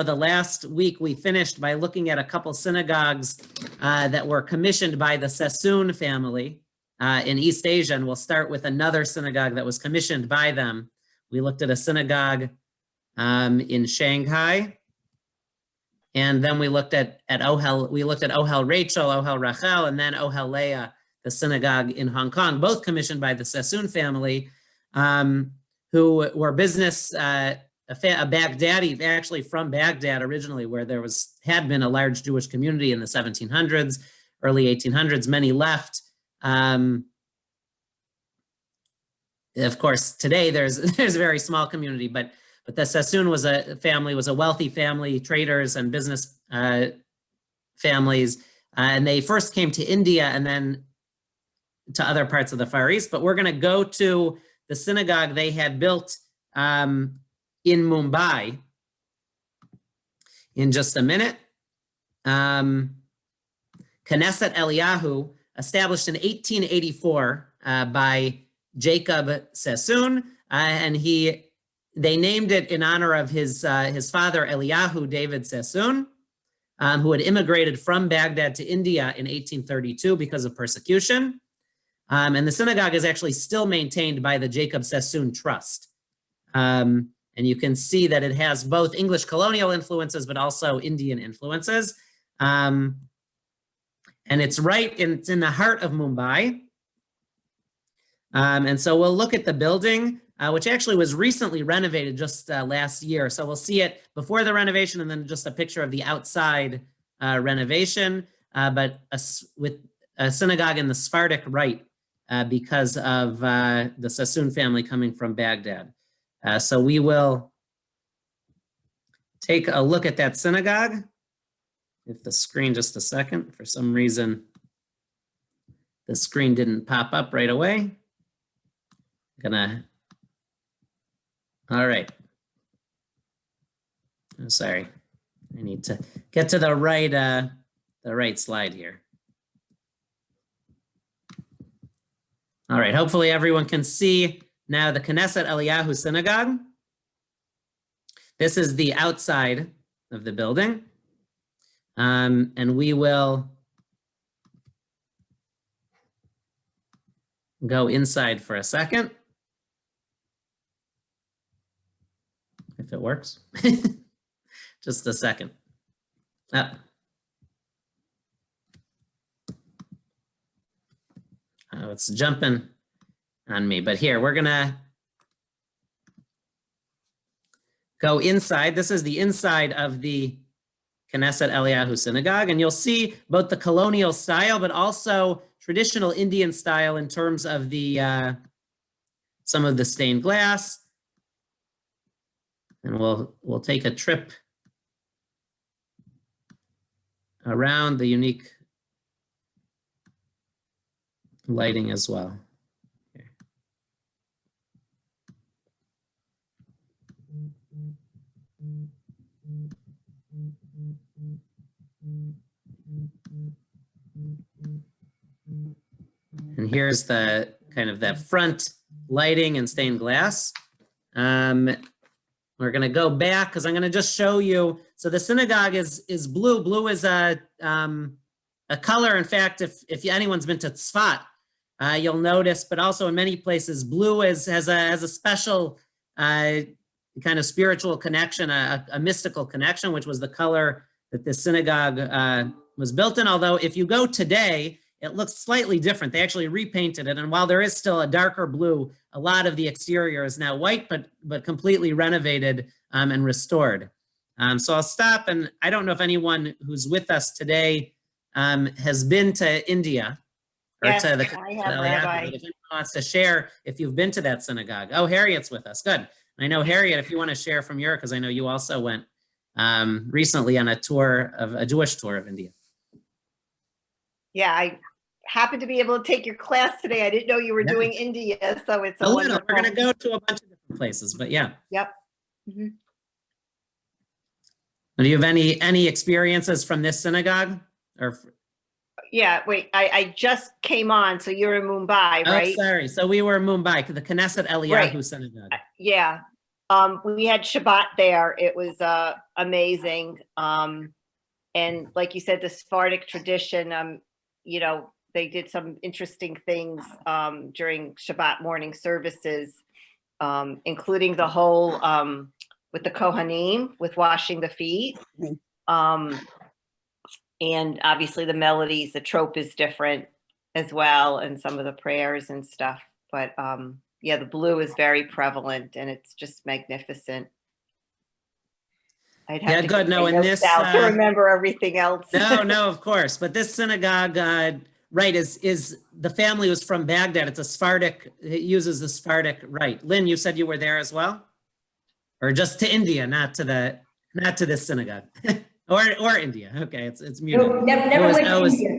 the last week we finished by looking at a couple synagogues that were commissioned by the Sassoon family in East Asia, and we'll start with another synagogue that was commissioned by them. We looked at a synagogue in Shanghai, and then we looked at Ohel. We looked at Ohel Rachel, Ohel Rachel, and then Ohel Leah, the synagogue in Hong Kong, both commissioned by the Sassoon family, who were business. A Baghdadi, actually from Baghdad originally, where there had been a large Jewish community in the 1700s, early 1800s. Many left. Of course, today there's a very small community, but the Sassoon was a wealthy family, traders and business families, and they first came to India and then to other parts of the Far East. But we're going to go to the synagogue they had built in Mumbai in just a minute. Knesset Eliyahu, established in 1884 by Jacob Sassoon, and they named it in honor of his father Eliyahu David Sassoon, who had immigrated from Baghdad to India in 1832 because of persecution. And the synagogue is actually still maintained by the Jacob Sassoon Trust. And you can see that it has both English colonial influences, but also Indian influences. And it's in the heart of Mumbai. And so we'll look at the building, which actually was recently renovated just last year. So we'll see it before the renovation and then just a picture of the outside renovation, but with a synagogue in the Sephardic rite because of the Sassoon family coming from Baghdad. So we will take a look at that synagogue. If the screen, just a second, for some reason, the screen didn't pop up right away. All right. I'm sorry. I need to get to the right slide here. All right, hopefully everyone can see now the Knesset Eliyahu Synagogue. This is the outside of the building. And we will go inside for a second. If it works. Just a second. Oh, it's jumping on me, but here, we're gonna go inside. This is the inside of the Knesset Eliyahu Synagogue, and you'll see both the colonial style, but also traditional Indian style in terms of the some of the stained glass. And we'll take a trip around the unique lighting as well. Here. And here's the kind of that front lighting and stained glass. We're going to go back because I'm going to just show you. So the synagogue is blue. Blue is a color. In fact, if anyone's been to Tzfat, you'll notice, but also in many places, blue has a special kind of spiritual connection, a mystical connection, which was the color that this synagogue was built in. Although if you go today, it looks slightly different. They actually repainted it. And while there is still a darker blue, a lot of the exterior is now white, but completely renovated and restored. So I'll stop. And I don't know if anyone who's with us today has been to India. Or yes, to the I have, Rabbi. If anyone wants to share, if you've been to that synagogue. Oh, Harriet's with us. Good. I know, Harriet, if you want to share from your, because I know you also went recently on a Jewish tour of India. Yeah, I happened to be able to take your class today. I didn't know you were doing India, so it's a little. We're going to go to a bunch of different places, but yeah. Yep. Mm-hmm. Do you have any experiences from this synagogue? Or? Yeah, wait, I just came on, so you're in Mumbai, right? Oh, sorry. So we were in Mumbai, the Knesset Eliyahu Synagogue. Yeah. We had Shabbat there. It was amazing. And like you said, the Sephardic tradition, you know, they did some interesting things during Shabbat morning services, including the whole with the Kohanim, with washing the feet. And obviously the melodies, the trope is different as well, and some of the prayers and stuff. But yeah, the blue is very prevalent, and it's just magnificent. I'd have to good. get No, my in notes this, out to remember everything else. no, of course. But this synagogue, right, is the family was from Baghdad. It's a Sephardic, it uses the Sephardic rite. Lynn, you said you were there as well? Or just to India, not to this synagogue? or India. Okay, it's muted. No, never went to India.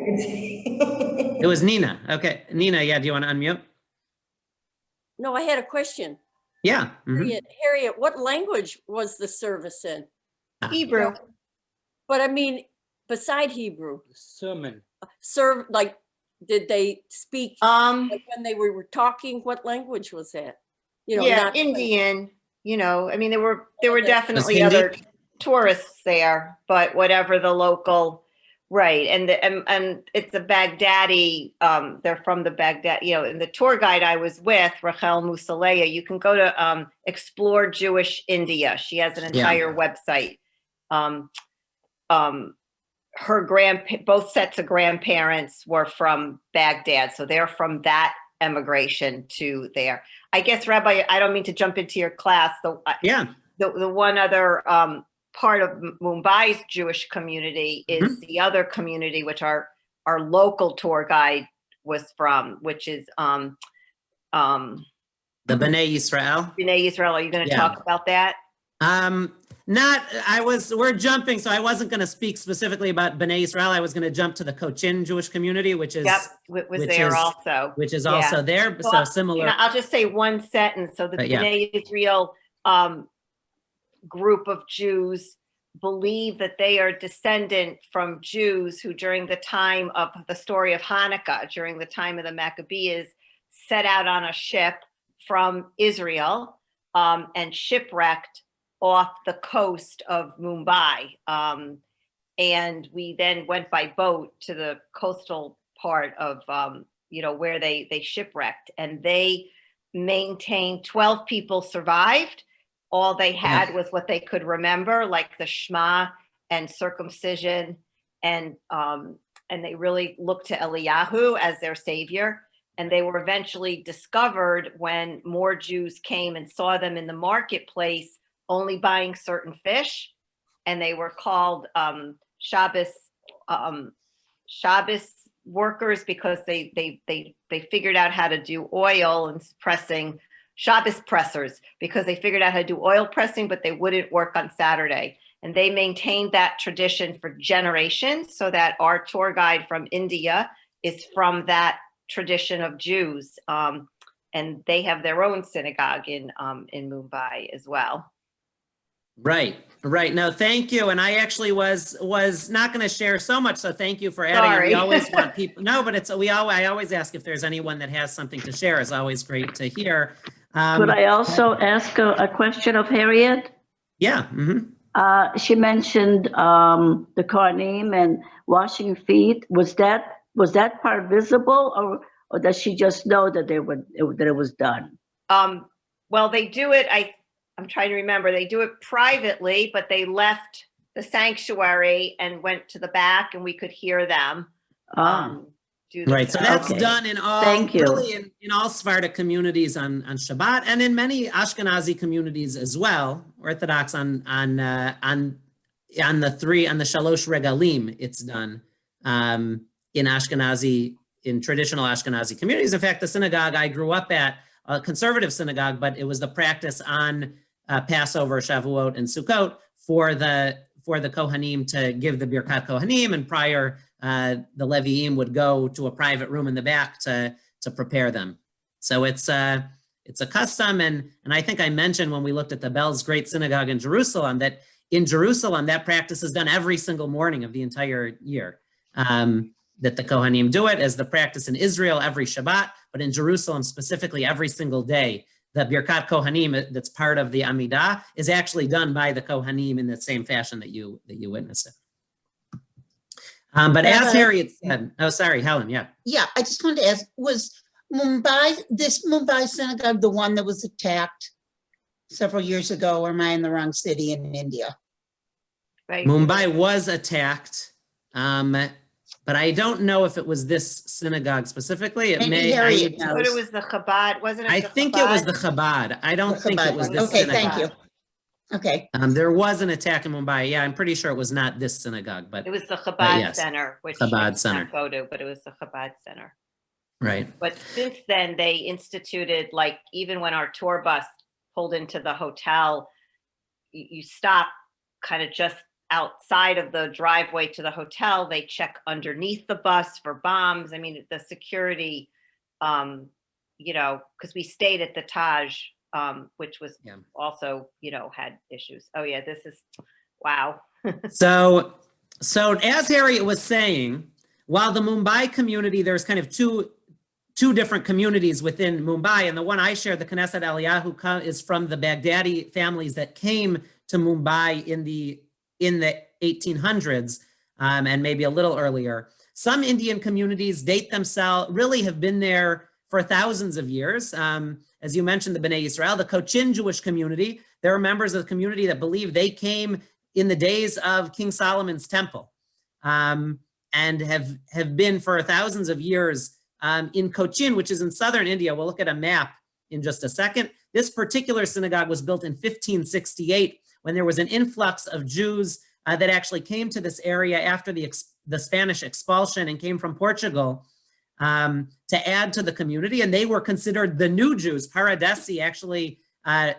It was Nina. Okay, Nina, yeah, do you want to unmute? No, I had a question. Yeah. Mhm. Harriet, what language was the service in? Hebrew. But I mean, beside Hebrew, Sermon. did they speak like when they were talking? What language was that? You know, Yeah, not Indian. You know, I mean, there were Okay. definitely Hindi? other tourists there, but whatever the local, right? And it's a Baghdadi. They're from the Baghdad. You know, and the tour guide I was with, Rachel Musaleya. You can go to Explore Jewish India. She has an entire website. Both sets of grandparents were from Baghdad, so they're from that emigration to there. I guess, Rabbi, I don't mean to jump into your class. The one other part of Mumbai's Jewish community is the other community, which our local tour guide was from, which is the B'nai Yisrael. B'nai Yisrael. Are you going to talk about that? We're jumping, so I wasn't going to speak specifically about B'nai Yisrael. I was going to jump to the Cochin Jewish community, which is also there. So similar. You know, I'll just say one sentence. So the B'nai Yisrael group of Jews believe that they are descendant from Jews who, during the time of the story of Hanukkah, during the time of the Maccabees, set out on a ship from Israel and shipwrecked off the coast of Mumbai. And we then went by boat to the coastal part of, where they shipwrecked, and they maintained 12 people survived. All they had was what they could remember, like the Shema and circumcision. And they really looked to Eliyahu as their savior. And they were eventually discovered when more Jews came and saw them in the marketplace only buying certain fish, and they were called Shabbos workers because they figured out how to do oil and pressing, Shabbos pressers, because they figured out how to do oil pressing, but they wouldn't work on Saturday. And they maintained that tradition for generations, so that our tour guide from India is from that tradition of Jews, and they have their own synagogue in Mumbai as well. Right. No, thank you. And I actually was not going to share so much, so thank you for adding. Sorry. We always want people. No, but I always ask if there's anyone that has something to share. It's always great to hear. Could I also ask a question of Harriet? Yeah. Mm-hmm. She mentioned the Kohanim and washing feet. Was that part visible, or does she just know that it was done? Well, they do it. I'm trying to remember. They do it privately, but they left the sanctuary and went to the back, and we could hear them. Do the Right. So that's done in all. Thank you. Really in all Sephardic communities on Shabbat, and in many Ashkenazi communities as well. Orthodox on the Shalosh Regalim, it's done in traditional Ashkenazi communities. In fact, the synagogue I grew up at, a conservative synagogue, but it was the practice on Passover, Shavuot, and Sukkot for the Kohanim to give the Birkat Kohanim, and prior the Leviim would go to a private room in the back to prepare them. So it's a custom, and I think I mentioned when we looked at the Belz Great Synagogue in Jerusalem that in Jerusalem that practice is done every single morning of the entire year. That the Kohanim do it as the practice in Israel every Shabbat, but in Jerusalem specifically every single day the Birkat Kohanim that's part of the Amidah is actually done by the Kohanim in the same fashion that you witnessed it. But as Rabbi- Harriet said, oh, sorry, Helen, yeah. Yeah, I just wanted to ask, was this Mumbai synagogue the one that was attacked several years ago, or am I in the wrong city in India? Right. Mumbai was attacked, but I don't know if it was this synagogue specifically. It Maybe may. Harriet But knows. it was the Chabad, wasn't it? I the think it was the Chabad? Chabad. I don't The think it Chabad was one. this Okay, synagogue. thank you. Okay, There was an attack in Mumbai. Yeah, I'm pretty sure it was not this synagogue, but It was the Chabad yes, Center, which Chabad I did Center. not go to, but it was the Chabad Center. right. But since then, they instituted, like, even when our tour bus pulled into the hotel, you stop kind of just outside of the driveway to the hotel. They check underneath the bus for bombs. I mean, the security, because we stayed at the Taj, which was Yeah. also, had issues. Oh yeah, this is, wow. So as Harriet was saying, while the Mumbai community, there's kind of two different communities within Mumbai, and the one I share, the Knesset Eliyahu, is from the Baghdadi families that came to Mumbai in the 1800s, and maybe a little earlier. Some Indian communities really have been there for thousands of years. As you mentioned, the Bnei Israel, the Cochin Jewish community, there are members of the community that believe they came in the days of King Solomon's temple, and have been for thousands of years in Cochin, which is in southern India. We'll look at a map in just a second. This particular synagogue was built in 1568 when there was an influx of Jews that actually came to this area after the Spanish expulsion and came from Portugal to add to the community. And they were considered the new Jews. Paradesi actually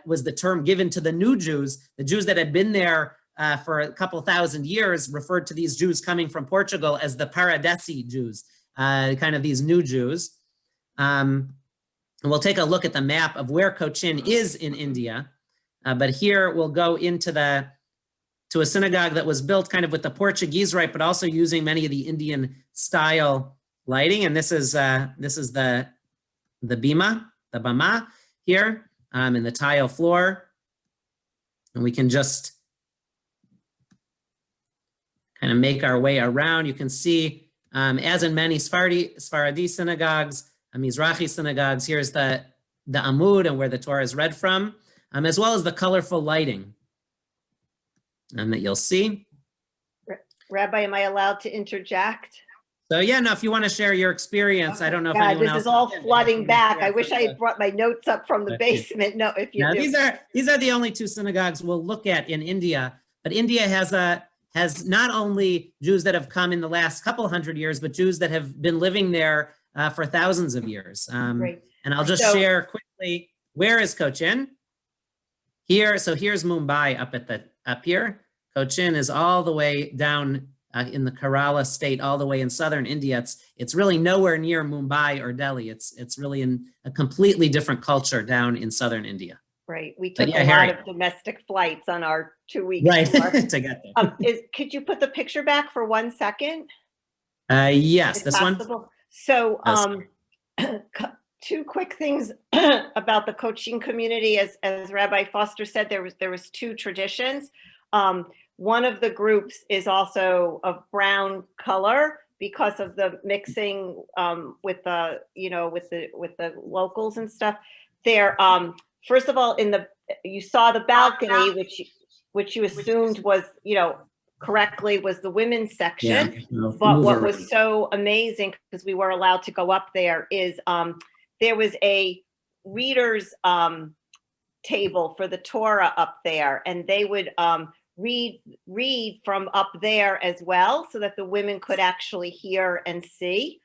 was the term given to the new Jews. The Jews that had been there for a couple thousand years referred to these Jews coming from Portugal as the Paradesi Jews, kind of these new Jews. And we'll take a look at the map of where Cochin is in India. But here we'll go into to a synagogue that was built kind of with the Portuguese rite, but also using many of the Indian style lighting. And this is the bama here, in the tile floor. And we can just kind of make our way around. You can see, as in many Sephardi synagogues, Mizrahi synagogues, here's the Amud and where the Torah is read from, as well as the colorful lighting that you'll see. Rabbi, am I allowed to interject? So yeah, no, if you want to share your experience, I don't know if God, anyone this else. is all can. flooding back. I wish I had brought my notes up from the Okay. basement. No, if you Now, do. these are the only two synagogues we'll look at in India, but India has not only Jews that have come in the last couple hundred years, but Jews that have been living there for thousands of years. Great. And I'll just So- share quickly, where is Cochin? Here, so here's Mumbai up here. Cochin is all the way down in the Kerala state, all the way in southern India. It's really nowhere near Mumbai or Delhi. It's really in a completely different culture down in southern India. Right. We But took yeah, a Harry. lot of domestic flights on our 2 weeks. Right, tour. to get there. Could you put the picture back for 1 second? Yes, if this one. possible? So, Yes. two quick things about the Cochin community. As Rabbi Foster said, there was two traditions. One of the groups is also of brown color because of the mixing with the locals and stuff. They're first of all, you saw the balcony, which you assumed was, correctly was the women's section. But what was so amazing, because we were allowed to go up there, is there was a reader's table for the Torah up there, and they would read from up there as well, so that the women could actually hear and see,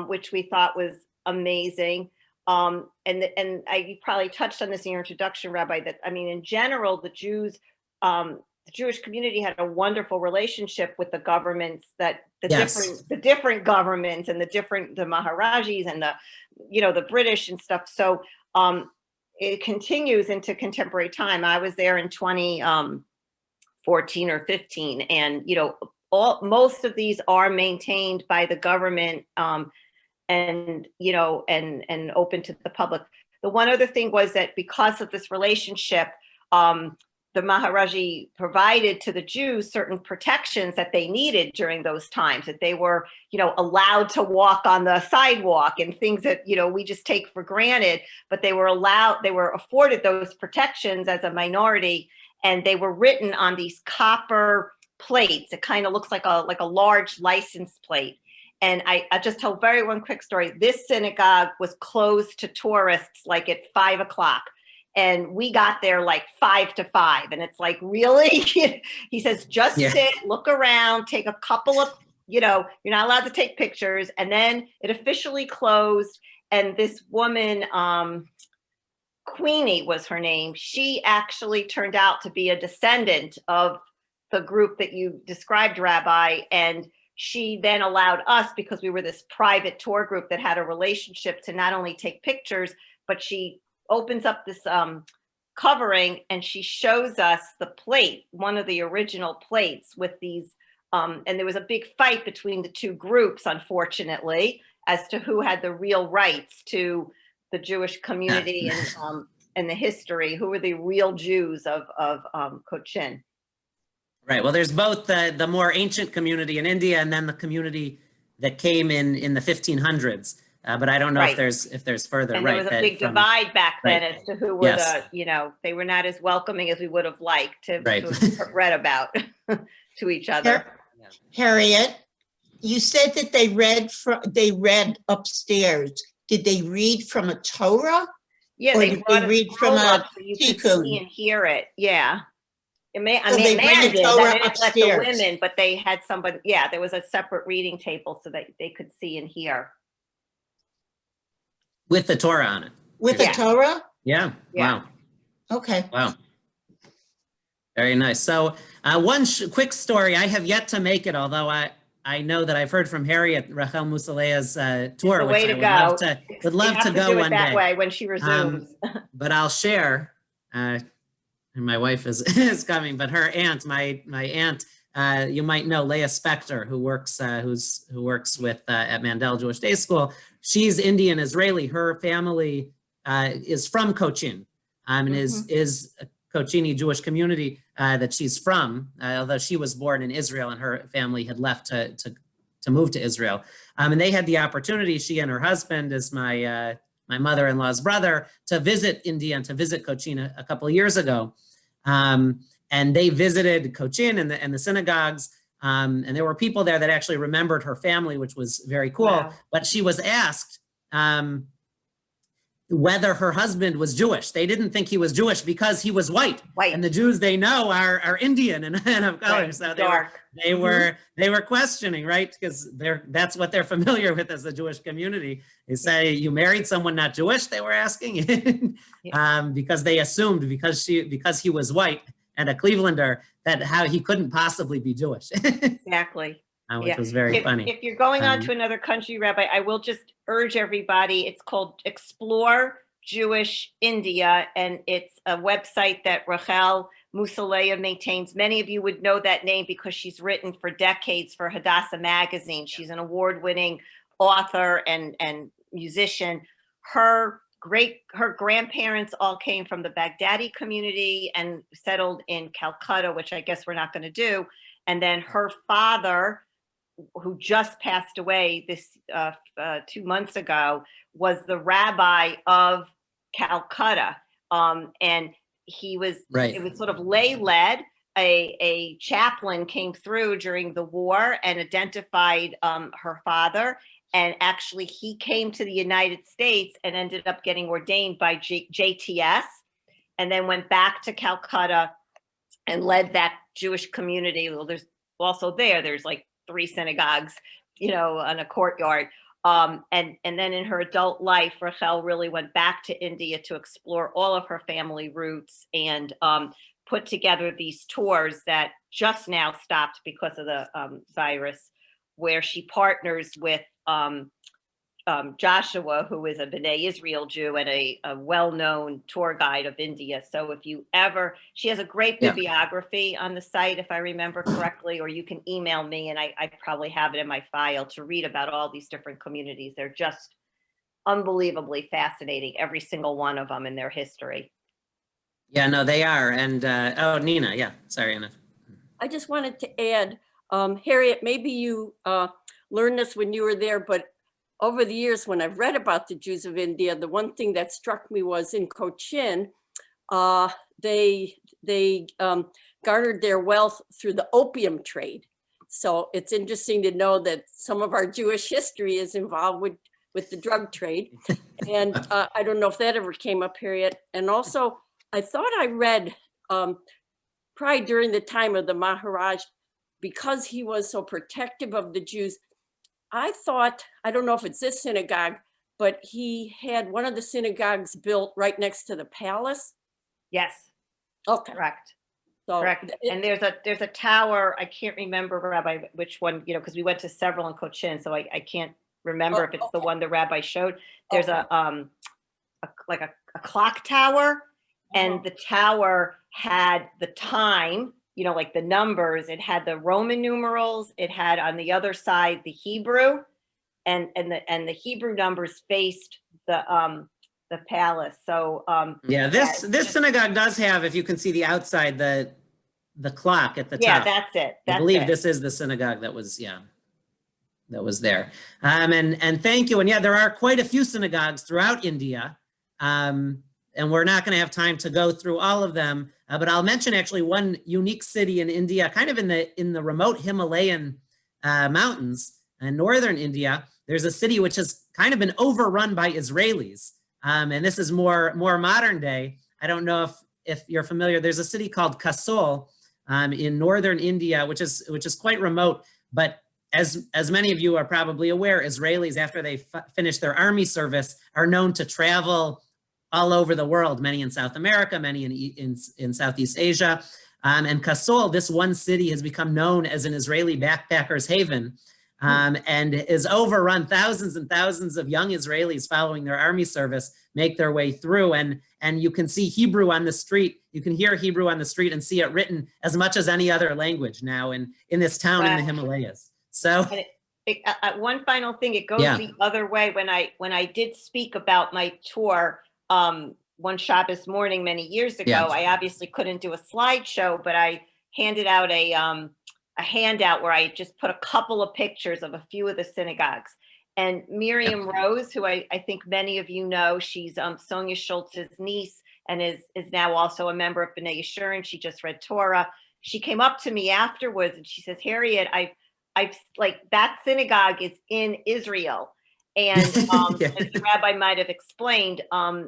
which we thought was amazing. And you probably touched on this in your introduction, Rabbi, that, I mean, in general, the Jewish community had a wonderful relationship with the governments, the different governments and the Maharajis and the British and stuff. So it continues into contemporary time. I was there in 2014 or 15, and most of these are maintained by the government, and open to the public. The one other thing was that because of this relationship, the Maharaji provided to the Jews certain protections that they needed during those times, that they were, allowed to walk on the sidewalk and things that, we just take for granted, but they were afforded those protections as a minority, and they were written on these copper plates. It kind of looks like a large license plate. And I just tell one quick story. This synagogue was closed to tourists like at 5 o'clock. And we got there like 5 to 5. And it's like, really? He says, just sit, look around, take a couple of, you're not allowed to take pictures. And then it officially closed. And this woman, Queenie was her name. She actually turned out to be a descendant of the group that you described, Rabbi. And she then allowed us, because we were this private tour group that had a relationship, to not only take pictures, but she opens up this covering and she shows us the plate, one of the original plates with these, and there was a big fight between the two groups, unfortunately, as to who had the real rights to the Jewish community and the history, who were the real Jews of Cochin. Right. Well, there's both the more ancient community in India and then the community that came in the 1500s. But I don't know if there's further. And there was a big divide back then as to who were they were not as welcoming as we would have liked to have read about to each other. Harriet, you said that they read upstairs. Did they read from a Torah? Yeah, or they did brought they read from a so you could see and hear it. Yeah. So they they bring a did. Torah They didn't let the upstairs. women, but they had somebody. Yeah, there was a separate reading table so that they could see and hear. With the Torah on it. With a Torah? Yeah. Yeah. Wow. Okay. Wow. Very nice. So one quick story. I have yet to make it, although I know that I've heard from Harriet Rachel Musalea's tour, The which way I to would love to go do it one that day. way when she resumes. But I'll share. And my wife is coming, but her aunt, my aunt, you might know Leah Spector, who works with at Mandel Jewish Day School. She's Indian Israeli. Her family is from Cochin, and is a Cochini Jewish community that she's from. Although she was born in Israel, and her family had left to move to Israel, and they had the opportunity. She and her husband, is my mother-in-law's brother, to visit India and to visit Cochin a couple of years ago. And they visited Cochin and the synagogues. And there were people there that actually remembered her family, which was very cool. Wow. But she was asked whether her husband was Jewish. They didn't think he was Jewish because he was white. And the Jews they know are Indian and of color. Right. So Dark. they were questioning, right? Because that's what they're familiar with as the Jewish community. They say, you married someone not Jewish, they were asking. Because they assumed because he was white and a Clevelander, that how he couldn't possibly be Jewish. Exactly. Which was very funny. If you're going on to another country, Rabbi, I will just urge everybody, it's called Explore Jewish India, and it's a website that Rachel Musalea maintains. Many of you would know that name because she's written for decades for Hadassah magazine. She's an award-winning author and musician. Her grandparents all came from the Baghdadi community and settled in Calcutta, which I guess we're not going to do. And then her father, who just passed away this 2 months ago, was the rabbi of Calcutta. And he was, it was sort of lay-led. A chaplain came through during the war and identified her father. And actually, he came to the United States and ended up getting ordained by JTS, and then went back to Calcutta and led that Jewish community. Well, there's like 3 synagogues, on a courtyard. And then in her adult life, Rachel really went back to India to explore all of her family roots and put together these tours that just now stopped because of the virus, where she partners with Joshua, who is a B'nai Israel Jew and a well-known tour guide of India. So if you she has a great bibliography on the site, if I remember correctly, or you can email me and I probably have it in my file to read about all these different communities. They're just unbelievably fascinating, every single one of them in their history. Yeah, no, they are. And, oh, Nina, yeah, sorry, Anna. I just wanted to add, Harriet, maybe you learned this when you were there, but over the years when I've read about the Jews of India, the one thing that struck me was in Cochin, they garnered their wealth through the opium trade. So it's interesting to know that some of our Jewish history is involved with the drug trade. And I don't know if that ever came up, Harriet. And also, I thought I read probably during the time of the Maharaj, because he was so protective of the Jews, I thought, I don't know if it's this synagogue, but he had one of the synagogues built right next to the palace. Yes, Okay. correct. So Correct. And there's a tower, I can't remember, Rabbi, which one, because we went to several in Cochin, so I can't remember if it's the one the Rabbi showed. There's a clock tower, and the tower had the time, like the numbers. It had the Roman numerals. It had on the other side the Hebrew, and the Hebrew numbers faced the palace. So yeah, this synagogue does have, if you can see the outside, the clock at the top. Yeah, that's it. I believe this is the synagogue that was, that was there. And thank you. And yeah, there are quite a few synagogues throughout India. And we're not going to have time to go through all of them, but I'll mention actually one unique city in India, kind of in the remote Himalayan mountains in northern India. There's a city which has kind of been overrun by Israelis, and this is more modern day. I don't know if you're familiar. There's a city called Kasol in northern India, which is quite remote. But as many of you are probably aware, Israelis, after they finish their army service, are known to travel all over the world, many in South America, many in Southeast Asia. And Kasol, this one city, has become known as an Israeli backpacker's haven, and is overrun. Thousands and thousands of young Israelis following their army service make their way through, and you can see Hebrew on the street. You can hear Hebrew on the street and see it written as much as any other language now in this town in the Himalayas. So one final thing, it goes the other way. When I did speak about my tour, one Shabbos morning many years ago, I obviously couldn't do a slideshow, but I handed out a handout where I just put a couple of pictures of a few of the synagogues. And Miriam Rose, who I think many of you know, she's Sonia Schultz's niece and is now also a member of B'nai Yeshurun. She just read Torah. She came up to me afterwards and she says, "Harriet, I've like, that synagogue is in Israel." And as the Rabbi might have explained, a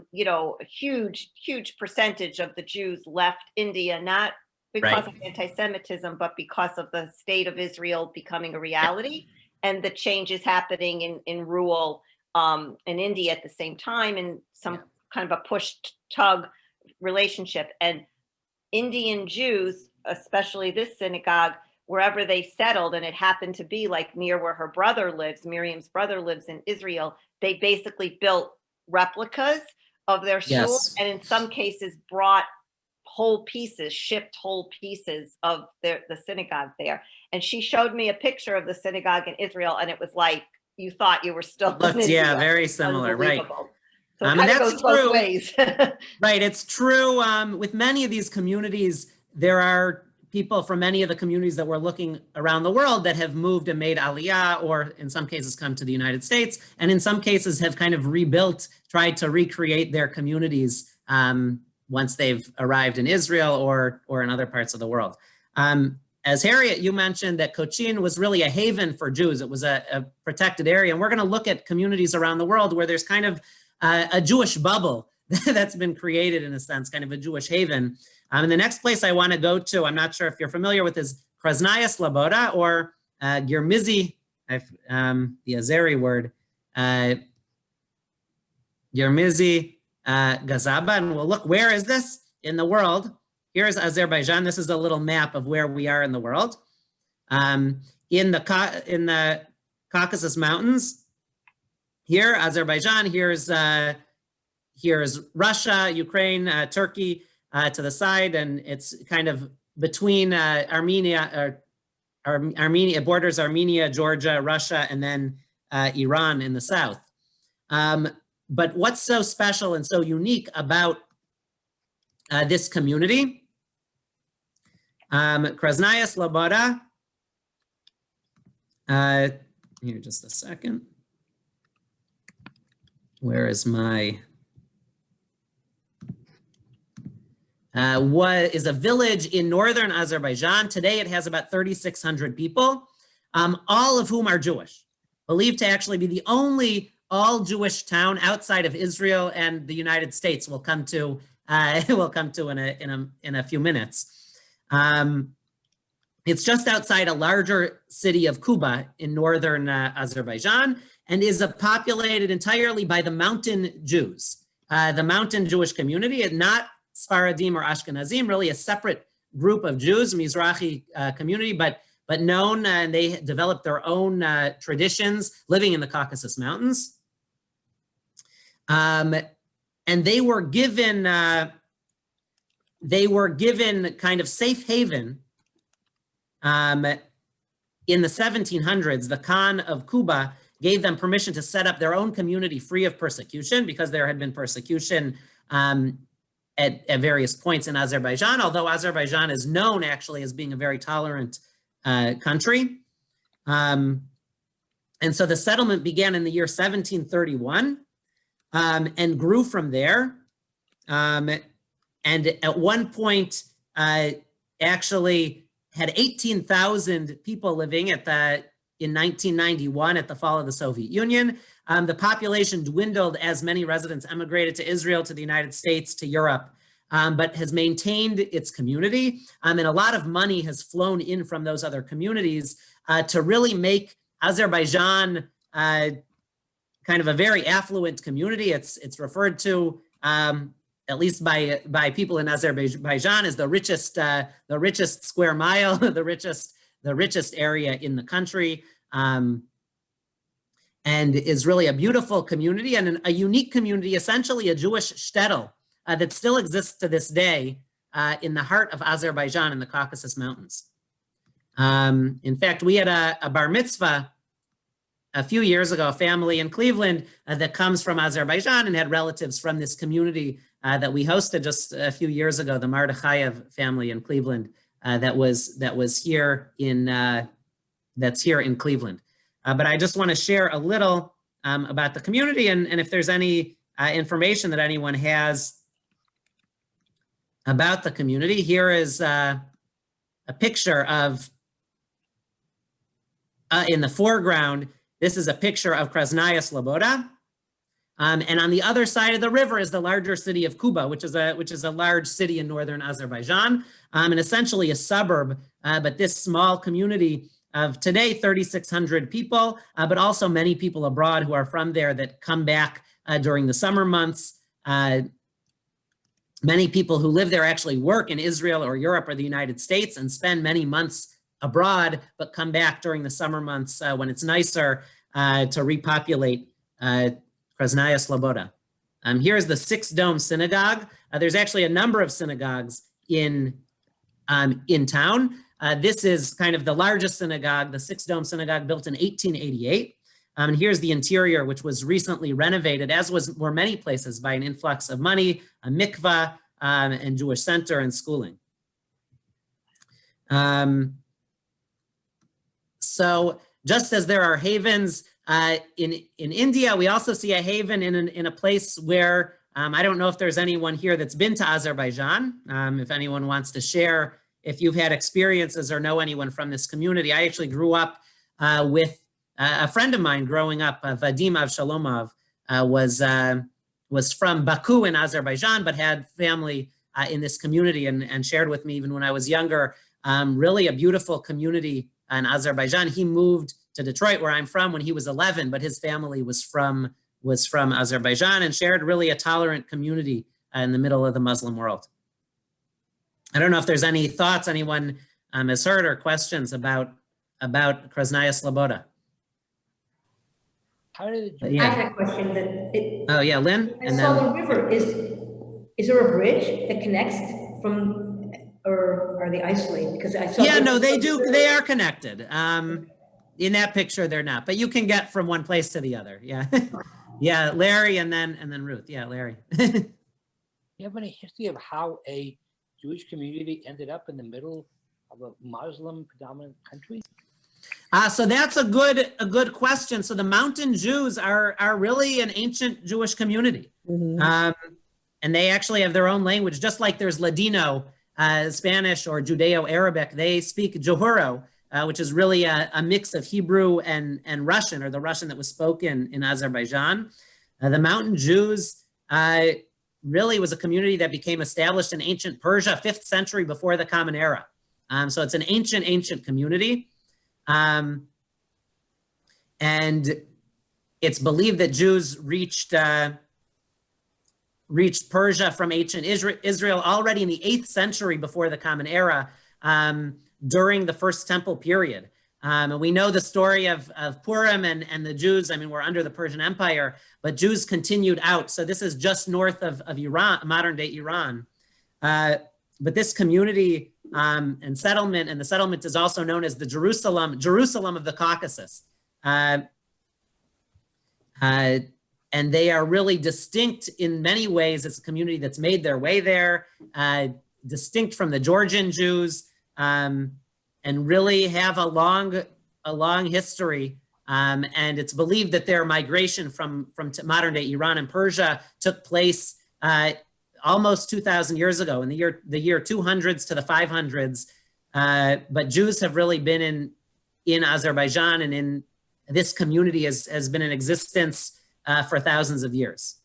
huge percentage of the Jews left India, not because of anti-Semitism, but because of the state of Israel becoming a reality and the changes happening in rural in India at the same time, and some kind of a push-tug relationship. And Indian Jews, especially this synagogue, wherever they settled, and it happened to be like near where her brother lives, Miriam's brother lives in Israel, they basically built replicas of their shul, and in some cases brought shipped whole pieces of the synagogue there. And she showed me a picture of the synagogue in Israel, and it was like you thought you were still in Israel. Very similar, right? So it kind of goes both ways. Right, it's true. With many of these communities, there are people from many of the communities that we're looking around the world that have moved and made aliyah, or in some cases come to the United States, and in some cases have kind of rebuilt, tried to recreate their communities once they've arrived in Israel or in other parts of the world. As Harriet, you mentioned that Cochin was really a haven for Jews. It was a protected area, and we're gonna look at communities around the world where there's kind of a Jewish bubble that's been created, in a sense, kind of a Jewish haven. And the next place I want to go to, I'm not sure if you're familiar with, is Krasnaya Sloboda, or Girmizi, the Azeri word, Girmizi Gazaba. And we'll look, where is this in the world? Here's Azerbaijan. This is a little map of where we are in the world. In the Caucasus Mountains, here, Azerbaijan, here's Russia, Ukraine, Turkey to the side, and it's kind of between Armenia, it borders Armenia, Georgia, Russia, and then Iran in the south. but what's so special and so unique about this community? Krasnaya Sloboda. Here, just a second. Where is my? What is a village in northern Azerbaijan. Today it has about 3,600 people, all of whom are Jewish, believed to actually be the only all-Jewish town outside of Israel and the United States. We'll come to in a few minutes. It's just outside a larger city of Kuba in northern Azerbaijan, and is populated entirely by the mountain Jews, the mountain Jewish community, and not Sfaradim or Ashkenazim, really a separate group of Jews, Mizrahi community, but known, and they developed their own traditions living in the Caucasus Mountains. And they were given kind of safe haven in the 1700s. The Khan of Kuba gave them permission to set up their own community free of persecution, because there had been persecution at various points in Azerbaijan, although Azerbaijan is known actually as being a very tolerant country. And so the settlement began in the year 1731 and grew from there. And at one point, actually had 18,000 people living in 1991 at the fall of the Soviet Union. The population dwindled as many residents emigrated to Israel, to the United States, to Europe, but has maintained its community. And a lot of money has flown in from those other communities to really make Azerbaijan kind of a very affluent community. It's referred to, at least by people in Azerbaijan, as the richest square mile, the richest area in the country. And is really a beautiful community and a unique community, essentially a Jewish shtetl that still exists to this day in the heart of Azerbaijan in the Caucasus Mountains. In fact, we had a bar mitzvah a few years ago, a family in Cleveland that comes from Azerbaijan and had relatives from this community that we hosted just a few years ago, the Mardukhayev family in Cleveland that's here in Cleveland. But I just want to share a little about the community, and if there's any information that anyone has about the community. Here is a picture of, in the foreground, this is a picture of Krasnaya Sloboda. And on the other side of the river is the larger city of Kuba, which is a large city in northern Azerbaijan, and essentially a suburb, but this small community of today, 3,600 people, but also many people abroad who are from there that come back during the summer months. Many people who live there actually work in Israel or Europe or the United States and spend many months abroad, but come back during the summer months when it's nicer to repopulate Krasnaya Sloboda. Here's the Six Dome Synagogue. There's actually a number of synagogues in town. This is kind of the largest synagogue, the Six Dome Synagogue, built in 1888. And here's the interior, which was recently renovated, as were many places, by an influx of money, a mikvah, and Jewish center and schooling. So just as there are havens in India, we also see a haven in a place where, I don't know if there's anyone here that's been to Azerbaijan. If anyone wants to share, if you've had experiences or know anyone from this community. I actually grew up with a friend of mine growing up, Vadim Avshalomov, was from Baku in Azerbaijan, but had family in this community and shared with me even when I was younger, really a beautiful community in Azerbaijan. He moved to Detroit, where I'm from, when he was 11, but his family was from Azerbaijan and shared really a tolerant community in the middle of the Muslim world. I don't know if there's any thoughts anyone has heard or questions about Krasnaya Sloboda. How did Yeah. I had a question that Oh yeah, Lynn? I saw the river. Is there a bridge that connects from, or are they isolated? Because I saw. Yeah, no, they do. They are connected. in that picture, they're not, but you can get from one place to the other. Yeah. Yeah, Larry and then Ruth. Yeah, Larry. You have any history of how a Jewish community ended up in the middle of a Muslim predominant country? So that's a good question. So the Mountain Jews are really an ancient Jewish community. And they actually have their own language, just like there's Ladino, Spanish or Judeo-Arabic. They speak Johuro, which is really a mix of Hebrew and Russian, or the Russian that was spoken in Azerbaijan. The Mountain Jews really was a community that became established in ancient Persia, 5th century before the Common Era. So it's an ancient community. And it's believed that Jews reached Persia from ancient Israel already in the 8th century before the Common Era, during the First Temple period. And we know the story of Purim and the Jews. I mean, we're under the Persian Empire, but Jews continued out. So this is just north of Iran, modern day Iran. But this community and the settlement is also known as the Jerusalem of the Caucasus. And they are really distinct in many ways. It's a community that's made their way there, distinct from the Georgian Jews, and really have a long history. And it's believed that their migration from modern day Iran and Persia took place almost 2,000 years ago, in the year 200s to the 500s. But Jews have really been in Azerbaijan, and in this community has been in existence for thousands of years.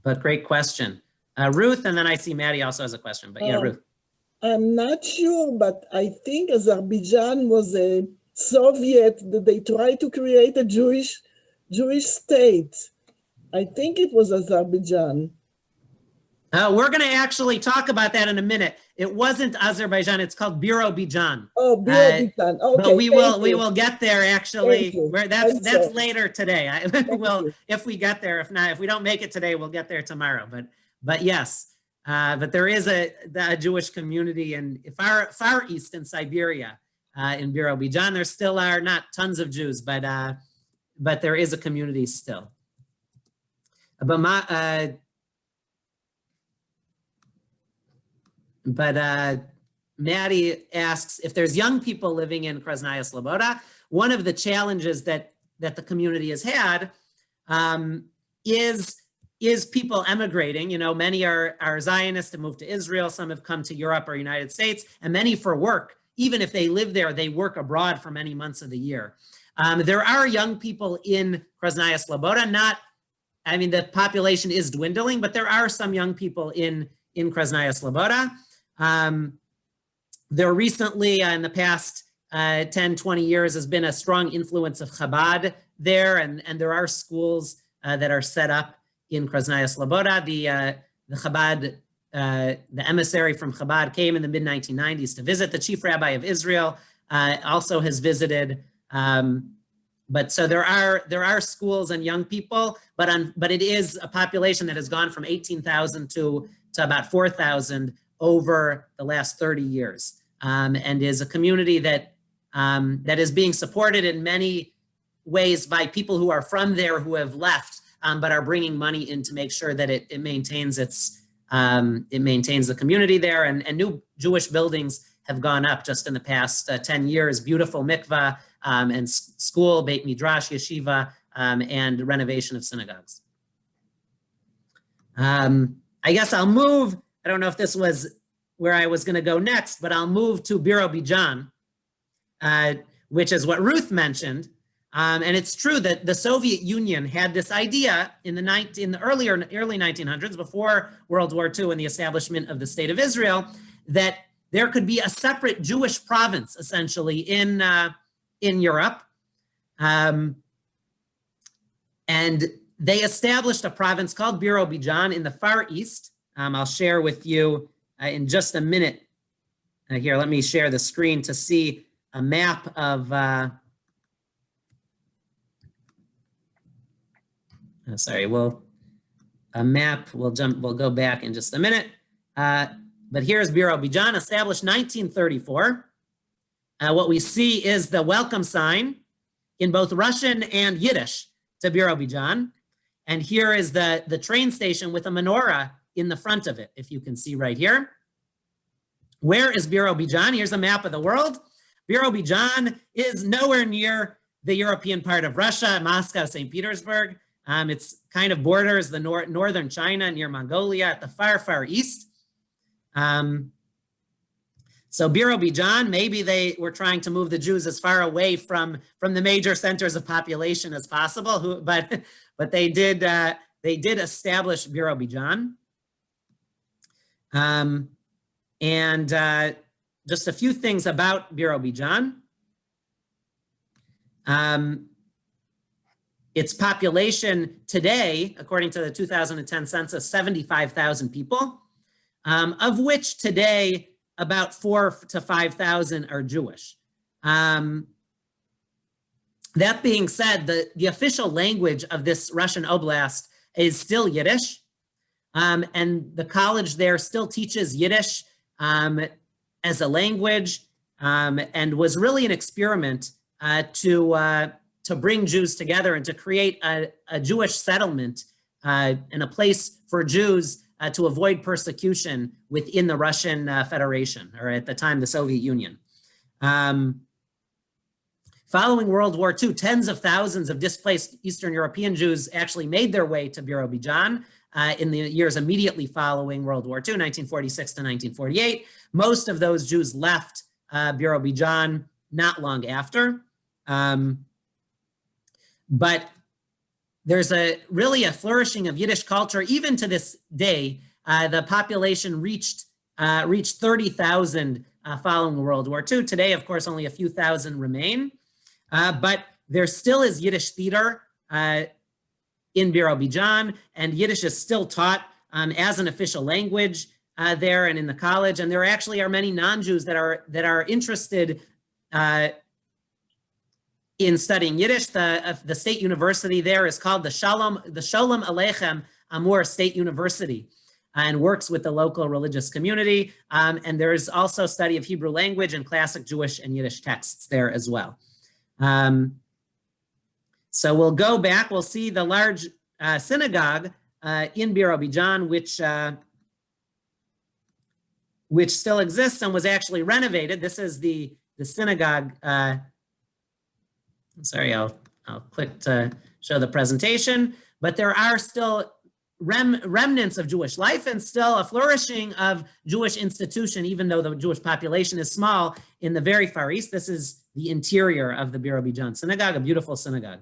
But great question. Ruth, and then I see Maddie also has a question, but yeah, Ruth. I'm not sure, but I think Azerbaijan was a Soviet, that they tried to create a Jewish state. I think it was Azerbaijan. We're going to actually talk about that in a minute. It wasn't Azerbaijan. It's called Birobidzhan. Oh, Birobidzhan. Okay. But we will get there actually. That's later today. If we get there. If not, if we don't make it today, we'll get there tomorrow. But yes, but there is a Jewish community in far east in Siberia, in Birobidzhan. There still are not tons of Jews, but there is a community still. But Maddie asks if there's young people living in Krasnaya Sloboda. One of the challenges that the community has had is people emigrating. You know, many are Zionists and moved to Israel. Some have come to Europe or United States, and many for work. Even if they live there, they work abroad for many months of the year. There are young people in Krasnaya Sloboda. I mean, the population is dwindling, but there are some young people in Krasnaya Sloboda. There recently, in the past 10, 20 years, has been a strong influence of Chabad there, and there are schools that are set up in Krasnaya Sloboda. The Chabad, the emissary from Chabad came in the mid-1990s to visit. The chief rabbi of Israel also has visited. But so there are schools and young people, but it is a population that has gone from 18,000 to about 4,000 over the last 30 years, and is a community that is being supported in many ways by people who are from there who have left, but are bringing money in to make sure that it maintains the community there, and new Jewish buildings have gone up just in the past 10 years. Beautiful mikvah and school, Beit Midrash, yeshiva, and renovation of synagogues. I guess I'll move. I don't know if this was where I was going to go next, but I'll move to Birobidzhan, which is what Ruth mentioned. And it's true that the Soviet Union had this idea in the early 1900s, before World War II and the establishment of the State of Israel, that there could be a separate Jewish province, essentially, in Europe. And they established a province called Birobidzhan in the Far East. I'll share with you in just a minute. Here, let me share the screen to see a map of, we'll go back in just a minute. But here's Birobidzhan, established 1934. what we see is the welcome sign in both Russian and Yiddish to Birobidzhan. And here is the train station with a menorah in the front of it, if you can see right here. Where is Birobidzhan? Here's a map of the world. Birobidzhan is nowhere near the European part of Russia, Moscow, St. Petersburg. It's kind of borders the northern China near Mongolia at the far, far east. So Birobidzhan, maybe they were trying to move the Jews as far away from the major centers of population as possible, but they did establish Birobidzhan. And just a few things about Birobidzhan. Its population today, according to the 2010 census, 75,000 people, of which today about 4,000 to 5,000 are Jewish. That being said, the official language of this Russian oblast is still Yiddish, and the college there still teaches Yiddish as a language, and was really an experiment to bring Jews together and to create a Jewish settlement and a place for Jews to avoid persecution within the Russian Federation, or at the time, the Soviet Union. Following World War II, tens of thousands of displaced Eastern European Jews actually made their way to Birobidzhan in the years immediately following World War II, 1946 to 1948. Most of those Jews left Birobidzhan not long after. But there's really a flourishing of Yiddish culture. Even to this day, the population reached 30,000 following World War II. Today, of course, only a few thousand remain. But there still is Yiddish theater in Birobidzhan, and Yiddish is still taught as an official language there and in the college. And there actually are many non-Jews that are interested in studying Yiddish. The state university there is called the Shalom Aleichem Amur State University, and works with the local religious community. And there is also study of Hebrew language and classic Jewish and Yiddish texts there as well. So we'll go back, we'll see the large synagogue in Birobidzhan, which still exists and was actually renovated. This is the synagogue. Sorry, I'll click to show the presentation, but there are still remnants of Jewish life and still a flourishing of Jewish institution, even though the Jewish population is small in the very far east. This is the interior of the Birobidzhan synagogue, a beautiful synagogue.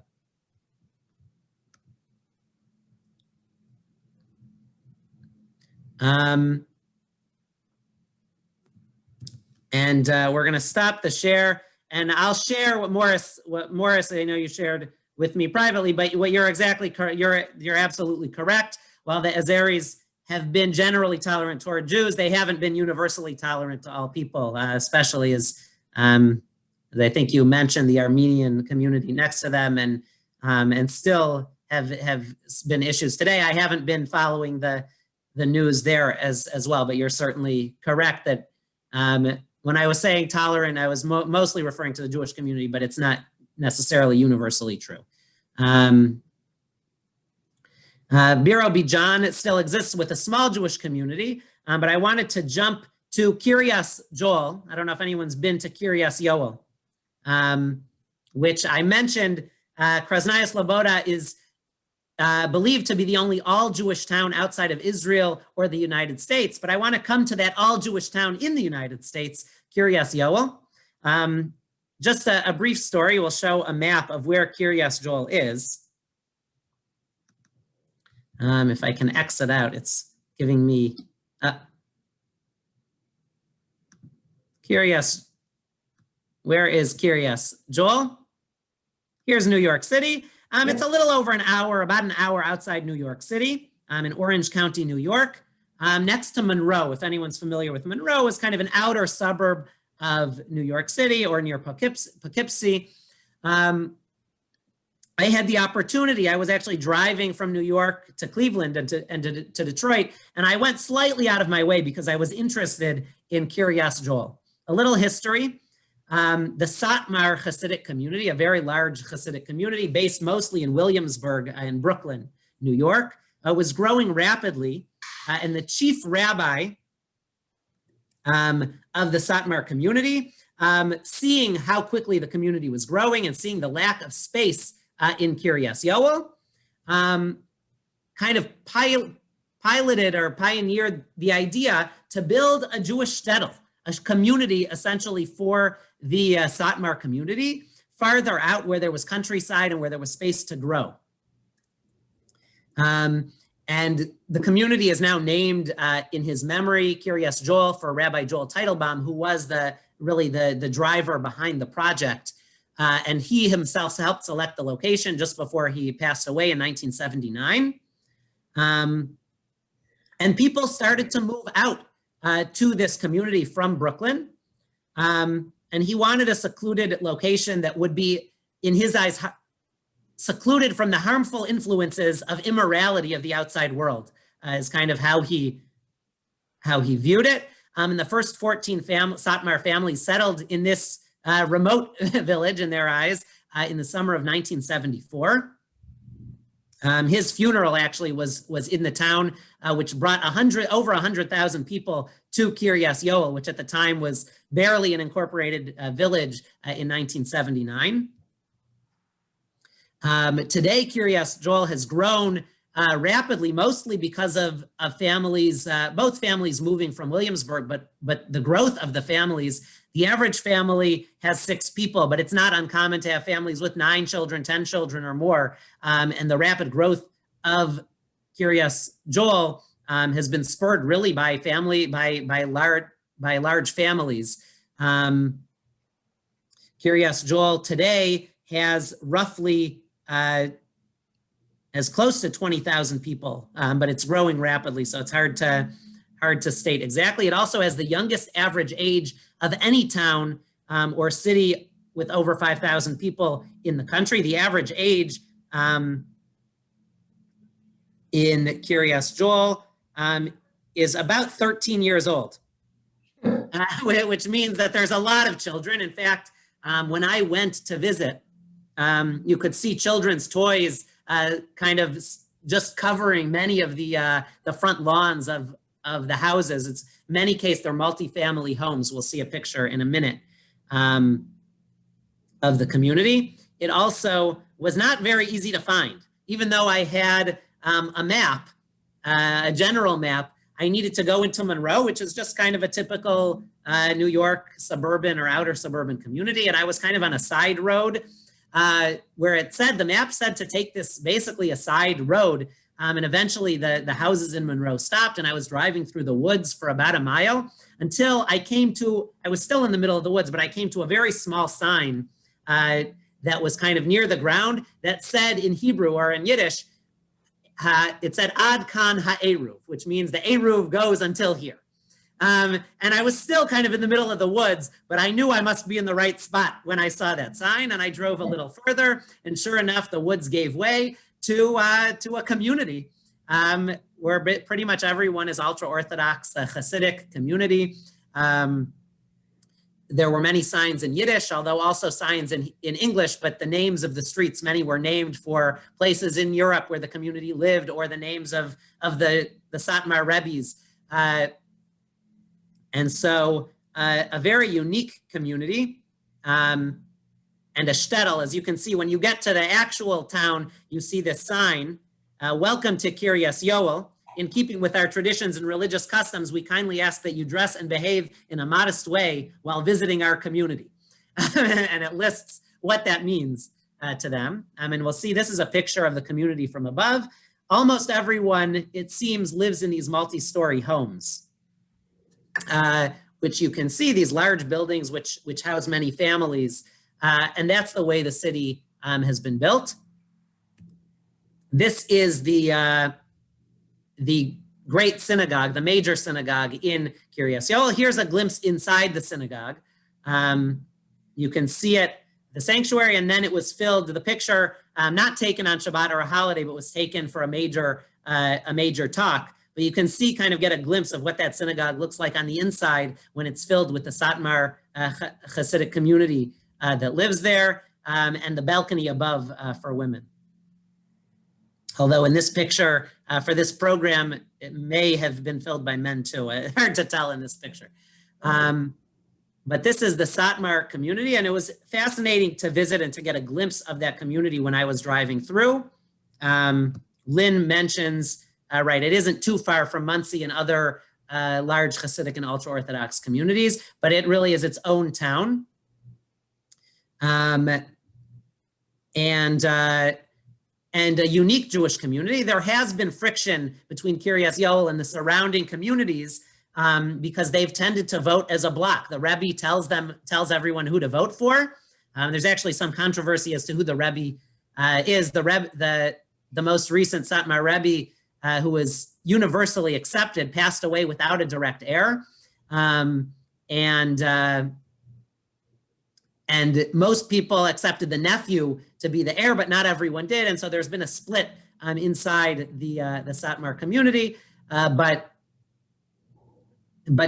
And we're going to stop the share. And I'll share what Morris, I know you shared with me privately, but what you're exactly correct. You're absolutely correct. While the Azeris have been generally tolerant toward Jews, they haven't been universally tolerant to all people, especially as I think you mentioned the Armenian community next to them, and still have been issues today. I haven't been following the news there as well, but you're certainly correct that when I was saying tolerant, I was mostly referring to the Jewish community, but it's not necessarily universally true. Birobidzhan, it still exists with a small Jewish community, but I wanted to jump to Kiryas Joel. I don't know if anyone's been to Kiryas Yoel, which I mentioned. Krasnaya Sloboda is believed to be the only all-Jewish town outside of Israel or the United States, but I want to come to that all-Jewish town in the United States, Kiryas Yoel. Just a brief story. We'll show a map of where Kiryas Joel is. If I can exit out, it's giving me Kiryas. Where is Kiryas Joel? Here's New York City. It's a little over an hour, about an hour outside New York City, in Orange County, New York, next to Monroe. If anyone's familiar with Monroe, is kind of an outer suburb of New York City or near Poughkeepsie. I had the opportunity, I was actually driving from New York to Cleveland and to Detroit, and I went slightly out of my way because I was interested in Kiryas Joel. A little history. the Satmar Hasidic community, a very large Hasidic community based mostly in Williamsburg and Brooklyn, New York, was growing rapidly. And the chief rabbi of the Satmar community, seeing how quickly the community was growing and seeing the lack of space in Kiryas Yoel, kind of piloted or pioneered the idea to build a Jewish shtetl, a community essentially for the Satmar community, farther out where there was countryside and where there was space to grow. And the community is now named in his memory, Kiryas Joel, for Rabbi Joel Teitelbaum, who was really the driver behind the project. And he himself helped select the location just before he passed away in 1979. And people started to move out to this community from Brooklyn. And he wanted a secluded location that would be, in his eyes, secluded from the harmful influences of immorality of the outside world, is kind of how he viewed it. And the first 14 Satmar families settled in this remote village, in their eyes, in the summer of 1974. His funeral actually was in the town, which brought over 100,000 people to Kiryas Yoel, which at the time was barely an incorporated village in 1979. Today, Kiryas Joel has grown rapidly, mostly because of families, both families moving from Williamsburg, but the growth of the families. The average family has 6 people, but it's not uncommon to have families with 9 children, 10 children or more. And the rapid growth of Kiryas Joel has been spurred really by large families. Kiryas Joel today has roughly as close to 20,000 people, but it's growing rapidly, so it's hard to state exactly. It also has the youngest average age of any town or city with over 5,000 people in the country. The average age in Kiryas Joel is about 13 years old, which means that there's a lot of children. In fact, when I went to visit, you could see children's toys kind of just covering many of the front lawns of the houses. It's many cases they're multi-family homes. We'll see a picture in a minute of the community. It also was not very easy to find. Even though I had a map, a general map, I needed to go into Monroe, which is just kind of a typical New York suburban or outer suburban community. And I was kind of on a side road where the map said to take this basically a side road. And eventually the houses in Monroe stopped and I was driving through the woods for about a mile until I was still in the middle of the woods, but I came to a very small sign that was kind of near the ground that said in Hebrew or in Yiddish, it said Ad Kan Ha'eruv, which means the Eruv goes until here. And I was still kind of in the middle of the woods, but I knew I must be in the right spot when I saw that sign, and I drove a little further, and sure enough, the woods gave way to a community where pretty much everyone is ultra-Orthodox, a Hasidic community. There were many signs in Yiddish, although also signs in English, but the names of the streets, many were named for places in Europe where the community lived, or the names of the Satmar Rebbes. And so a very unique community and a shtetl. As you can see, when you get to the actual town, you see this sign, welcome to Kiryas Yoel. In keeping with our traditions and religious customs, we kindly ask that you dress and behave in a modest way while visiting our community. And it lists what that means to them. And we'll see this is a picture of the community from above. Almost everyone, it seems, lives in these multi-story homes, which you can see, these large buildings which house many families. And that's the way the city has been built. This is the great synagogue, the major synagogue in Kiryas Yoel. Here's a glimpse inside the synagogue. You can see it, the sanctuary, and then it was filled, the picture, not taken on Shabbat or a holiday, but was taken for a major talk, but you can see, kind of get a glimpse of what that synagogue looks like on the inside when it's filled with the Satmar Hasidic community that lives there, and the balcony above for women. Although in this picture, for this program, it may have been filled by men too. Hard to tell in this picture. But this is the Satmar community, and it was fascinating to visit and to get a glimpse of that community when I was driving through. Lynn mentions, right, it isn't too far from Monsey and other large Hasidic and ultra-Orthodox communities, but it really is its own town. And a unique Jewish community. There has been friction between Kiryas Yoel and the surrounding communities because they've tended to vote as a block. The Rebbe tells everyone who to vote for. There's actually some controversy as to who the Rebbe is. The most recent Satmar Rebbe, who was universally accepted, passed away without a direct heir. And most people accepted the nephew to be the heir, but not everyone did. And so there's been a split inside the Satmar community. But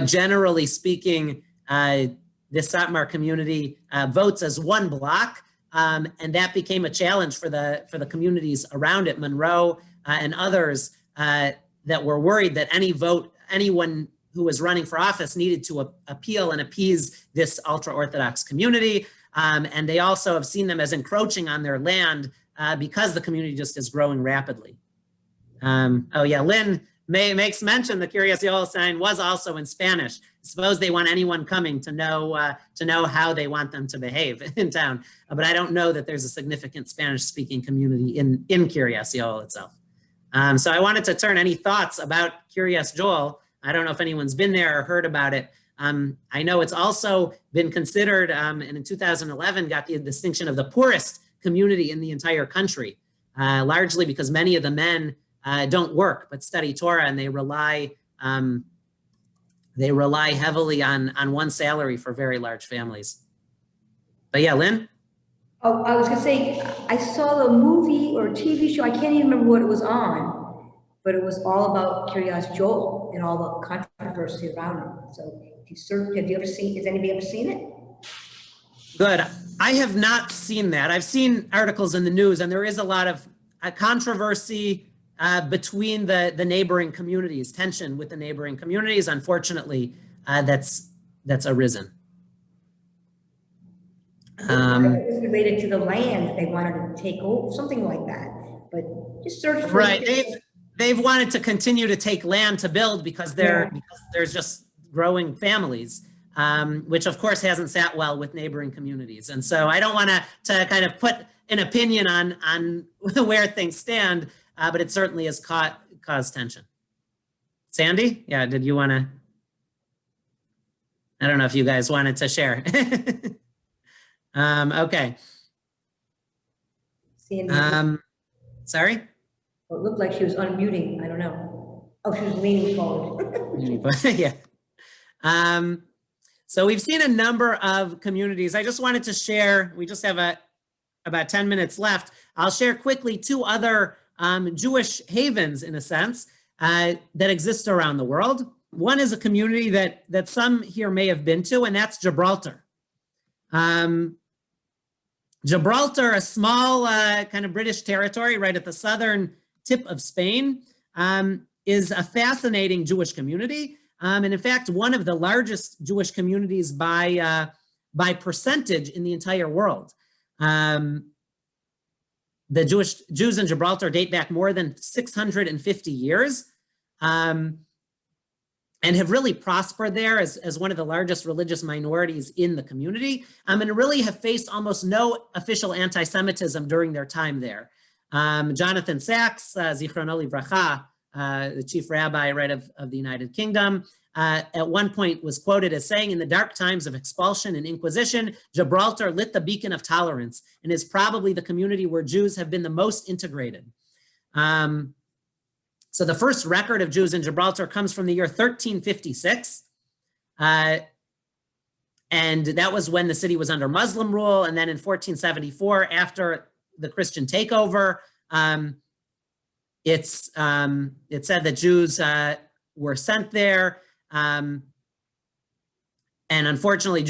generally speaking, the Satmar community votes as one block. And that became a challenge for the communities around it, Monroe and others that were worried that anyone who was running for office needed to appeal and appease this ultra-Orthodox community. And they also have seen them as encroaching on their land because the community just is growing rapidly. Oh yeah, Lynn makes mention the Kiryas Yoel sign was also in Spanish. I suppose they want anyone coming to know how they want them to behave in town. But I don't know that there's a significant Spanish-speaking community in Kiryas Yoel itself. So I wanted to turn any thoughts about Kiryas Yoel. I don't know if anyone's been there or heard about it. I know it's also been considered, and in 2011 got the distinction of the poorest community in the entire country, largely because many of the men don't work but study Torah, and they rely heavily on one salary for very large families. But yeah, Lynn? Oh, I was gonna say, I saw the movie or TV show, I can't even remember what it was on, but it was all about Kiryas Yoel and all the controversy around it. So have you ever seen, has anybody ever seen it? Good. I have not seen that. I've seen articles in the news, and there is a lot of controversy between the neighboring communities, tension with the neighboring communities. Unfortunately, that's arisen. It was related to the land they wanted to take over, something like that. But just search for right. They've wanted to continue to take land to build because because there's just growing families, which of course hasn't sat well with neighboring communities. And so I don't want to kind of put an opinion on where things stand, but it certainly has caused tension. Sandy, yeah, did you want to? I don't know if you guys wanted to share. Okay. Sandy, sorry? well, it looked like she was unmuting. I don't know. Oh, she was leaning forward. Yeah. So we've seen a number of communities. I just wanted to share, we just have about 10 minutes left. I'll share quickly two other Jewish havens, in a sense, that exist around the world. One is a community that some here may have been to, and that's Gibraltar. Gibraltar, a small kind of British territory right at the southern tip of Spain, is a fascinating Jewish community. And in fact, one of the largest Jewish communities by percentage in the entire world. The Jews in Gibraltar date back more than 650 years and have really prospered there as one of the largest religious minorities in the community, and really have faced almost no official anti-Semitism during their time there. Jonathan Sacks, Zichrono Livracha, the chief rabbi, right, of the United Kingdom, at one point was quoted as saying, "In the dark times of expulsion and inquisition, Gibraltar lit the beacon of tolerance and is probably the community where Jews have been the most integrated." So the first record of Jews in Gibraltar comes from the year 1356. And that was when the city was under Muslim rule. And then in 1474, after the Christian takeover, it said that Jews were sent there. And unfortunately,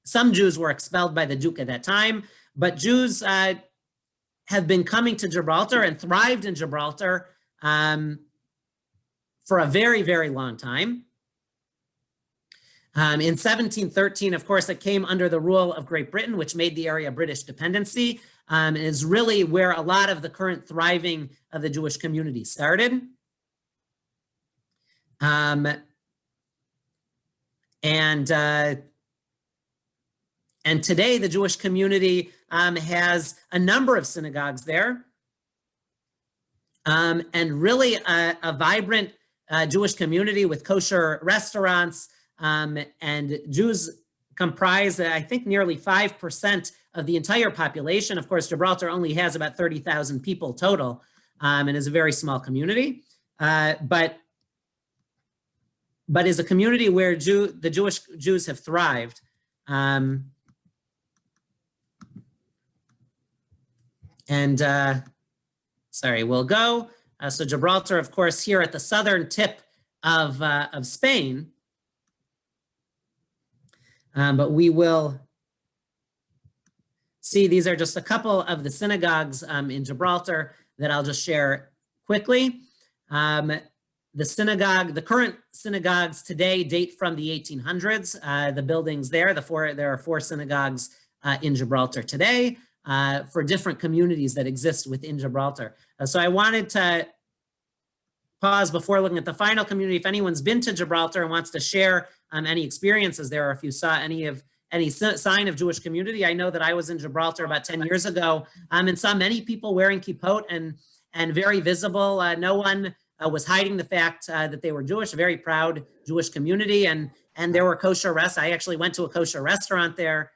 some Jews were expelled by the Duke at that time, but Jews have been coming to Gibraltar and thrived in Gibraltar for a very, very long time. In 1713, of course, it came under the rule of Great Britain, which made the area British dependency, and is really where a lot of the current thriving of the Jewish community started. And today, the Jewish community has a number of synagogues there, and really a vibrant Jewish community with kosher restaurants, and Jews comprise, I think, nearly 5% of the entire population. Of course, Gibraltar only has about 30,000 people total, and is a very small community, but is a community where the Jewish Jews have thrived. Sorry, we'll go. So Gibraltar, of course, here at the southern tip of Spain. But we will see, these are just a couple of the synagogues in Gibraltar that I'll just share quickly. The current synagogues today date from the 1800s. The buildings there, there are 4 synagogues in Gibraltar today for different communities that exist within Gibraltar. So I wanted to pause before looking at the final community. If anyone's been to Gibraltar and wants to share any experiences there, or if you saw any sign of Jewish community. I know that I was in Gibraltar about 10 years ago and saw many people wearing kippot and very visible. No one was hiding the fact that they were Jewish, a very proud Jewish community, and there were kosher restaurants. I actually went to a kosher restaurant there,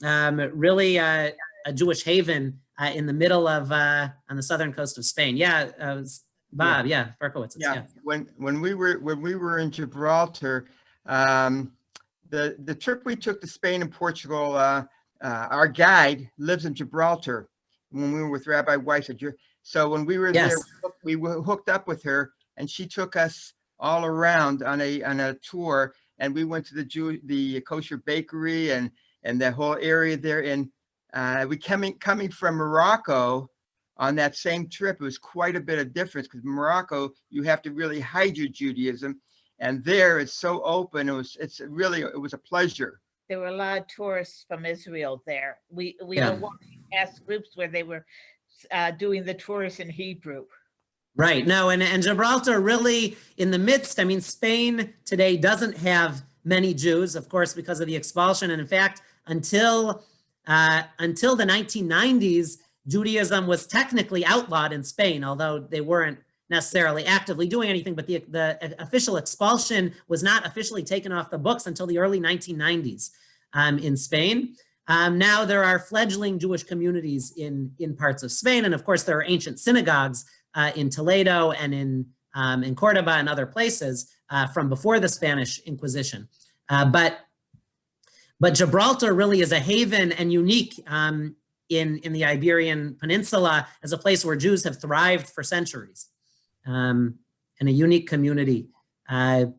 really a Jewish haven in the middle of, on the southern coast of Spain. Yeah, it was Bob, yeah, Berkowitz. Yeah, when we were in Gibraltar, the trip we took to Spain and Portugal, our guide lives in Gibraltar. When we were with Rabbi Weiss, so when we were there, we were hooked up with her, and she took us all around on a tour, and we went to the kosher bakery and the whole area there. And we coming from Morocco. On that same trip, it was quite a bit of difference, because Morocco, you have to really hide your Judaism, and there it's so open. It was a pleasure. There were a lot of tourists from Israel there. We were walking past groups where they were doing the tours in Hebrew. Right. No, and Gibraltar really in the midst. I mean, Spain today doesn't have many Jews, of course, because of the expulsion, and in fact, until the 1990s. Judaism was technically outlawed in Spain, although they weren't necessarily actively doing anything, but the official expulsion was not officially taken off the books until the early 1990s in Spain. Now there are fledgling Jewish communities in parts of Spain, and of course there are ancient synagogues in Toledo and in Cordoba and other places from before the Spanish Inquisition. But Gibraltar really is a haven and unique in the Iberian Peninsula as a place where Jews have thrived for centuries, and a unique community of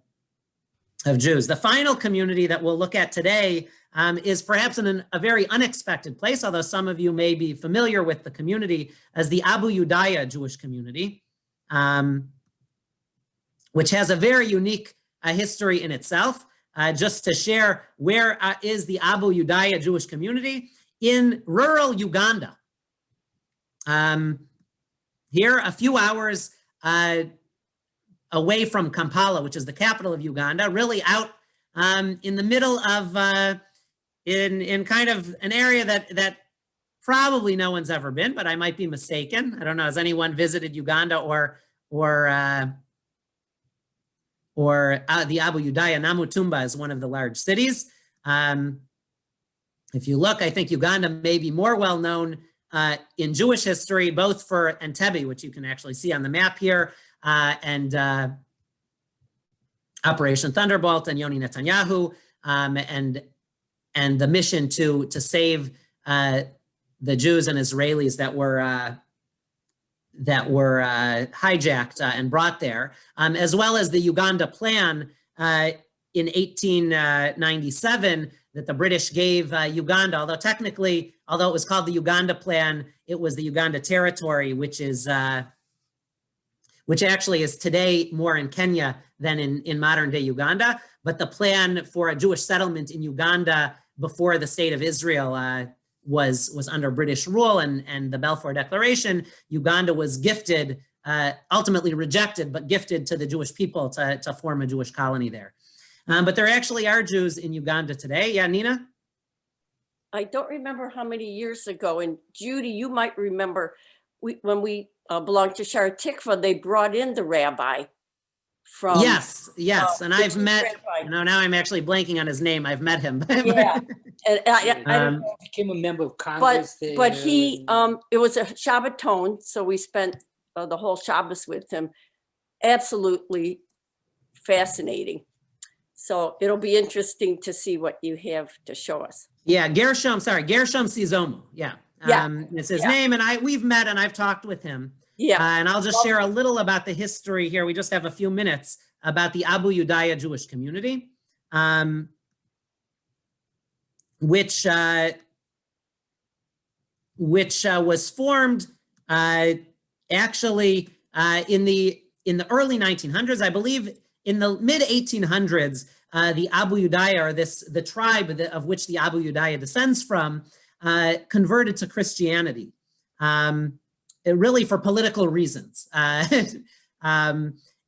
Jews. The final community that we'll look at today is perhaps in a very unexpected place, although some of you may be familiar with the community as the Abu Yudaya Jewish community, which has a very unique history in itself. Just to share, where is the Abu Yudaya Jewish community? In rural Uganda. Here, a few hours away from Kampala, which is the capital of Uganda, really out in the middle of, in kind of an area that probably no one's ever been, but I might be mistaken. I don't know, has anyone visited Uganda or the Abu Yudaya? Namutumba is one of the large cities. If you look, I think Uganda may be more well known in Jewish history, both for Entebbe, which you can actually see on the map here, and Operation Thunderbolt and Yoni Netanyahu, and the mission to save the Jews and Israelis hijacked and brought there, as well as the Uganda Plan in 1897 that the British gave Uganda, although technically, although it was called the Uganda Plan, it was the Uganda Territory, which actually is today more in Kenya than in modern day Uganda. But the plan for a Jewish settlement in Uganda before the state of Israel was under British rule, and the Balfour Declaration, Uganda was gifted, ultimately rejected, but gifted to the Jewish people to form a Jewish colony there. But there actually are Jews in Uganda today. Yeah, Nina? I don't remember how many years ago, and Judy, you might remember, when we belonged to Shara Tikva, they brought in the rabbi from— Yes, and I've met, now I'm actually blanking on his name. I've met him. Yeah, and I don't He became a member of Congress there. but he, it was a Shabbaton, so we spent the whole Shabbos with him. Absolutely fascinating. So it'll be interesting to see what you have to show us. Yeah, Gershom Sizomu. Yeah. It's his name, and we've met and I've talked with him. Yeah. And I'll just share a little about the history here. We just have a few minutes about the Abu Yudaya Jewish community, which was formed actually in the early 1900s, I believe. In the mid 1800s, the Abu Yudaya, or the tribe of which the Abu Yudaya descends from, converted to Christianity, really for political reasons. And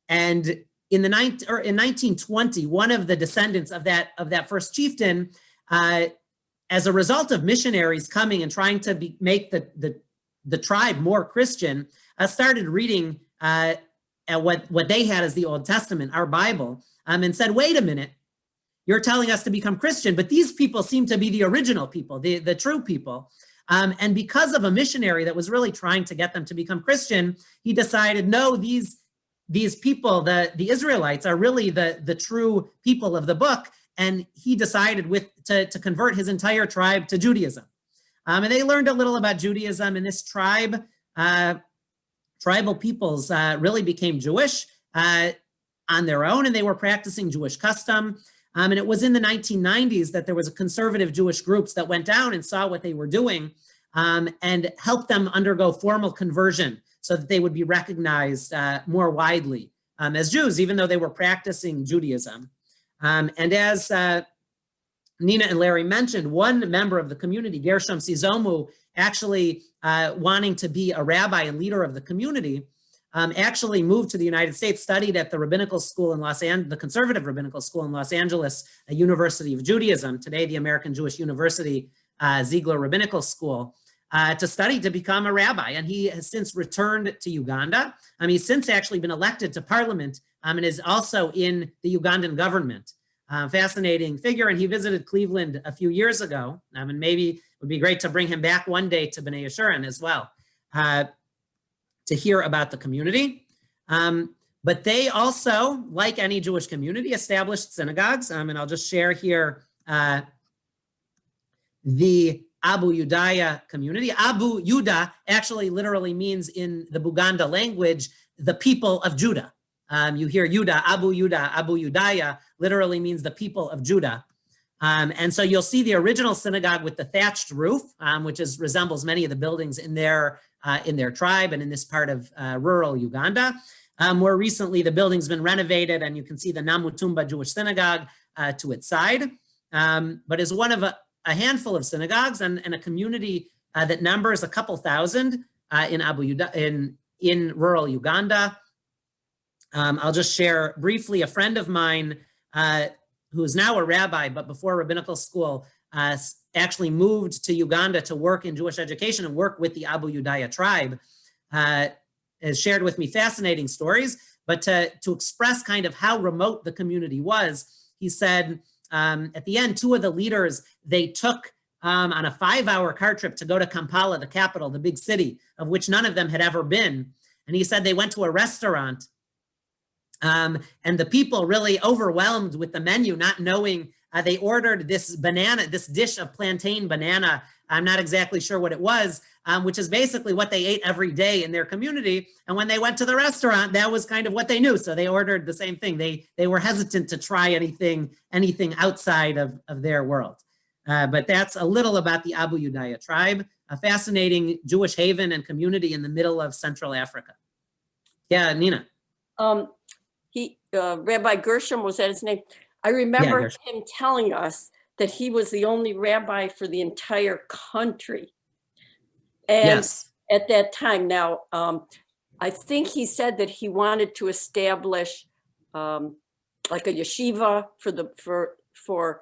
in 1920, one of the descendants of that first chieftain, as a result of missionaries coming and trying to make the tribe more Christian, started reading at what they had as the Old Testament, our Bible, and said, wait a minute, you're telling us to become Christian, but these people seem to be the original people, the true people. And because of a missionary that was really trying to get them to become Christian, he decided, no, these people, the Israelites, are really the true people of the book. And he decided to convert his entire tribe to Judaism. And they learned a little about Judaism, and this tribal peoples really became Jewish on their own, and they were practicing Jewish custom. And it was in the 1990s that there was a conservative Jewish groups that went down and saw what they were doing and helped them undergo formal conversion so that they would be recognized more widely as Jews, even though they were practicing Judaism. And as Nina and Larry mentioned, one member of the community, Gershom Sizomu, actually wanting to be a rabbi and leader of the community, actually moved to the United States, studied at the rabbinical school in the conservative rabbinical school in Los Angeles, a University of Judaism, today the American Jewish University, Ziegler Rabbinical School, to study to become a rabbi. And he has since returned to Uganda. He's since actually been elected to parliament and is also in the Ugandan government. Fascinating figure, and he visited Cleveland a few years ago, and maybe it would be great to bring him back one day to B'nai Yeshurun as well, to hear about the community. But they also, like any Jewish community, established synagogues, and I'll just share here the Abu Yudaya community. Abu Yuda actually literally means in the Buganda language, the people of Judah. You hear Yuda, Abu Yudaya literally means the people of Judah. And so you'll see the original synagogue with the thatched roof, which resembles many of the buildings in their tribe and in this part of rural Uganda. More recently, the building's been renovated, and you can see the Namutumba Jewish Synagogue to its side, but is one of a handful of synagogues and a community that numbers a couple thousand in Abu Yuda, in rural Uganda. I'll just share briefly, a friend of mine who is now a rabbi, but before rabbinical school, actually moved to Uganda to work in Jewish education and work with the Abu Yudaya tribe, has shared with me fascinating stories. But to express kind of how remote the community was, he said at the end, two of the leaders, they took on a 5-hour car trip to go to Kampala, the capital, the big city, of which none of them had ever been. And he said they went to a restaurant, and the people really overwhelmed with the menu, not knowing, they ordered this dish of plantain banana I'm not exactly sure what it was, which is basically what they ate every day in their community. And when they went to the restaurant, that was kind of what they knew. So they ordered the same thing. They were hesitant to try anything outside of their world. But that's a little about the Abu Yudaya tribe, a fascinating Jewish haven and community in the middle of Central Africa. Yeah, Nina. Rabbi Gershom, was that his name? I remember him telling us that he was the only rabbi for the entire country. And at that time, now, I think he said that he wanted to establish like a yeshiva for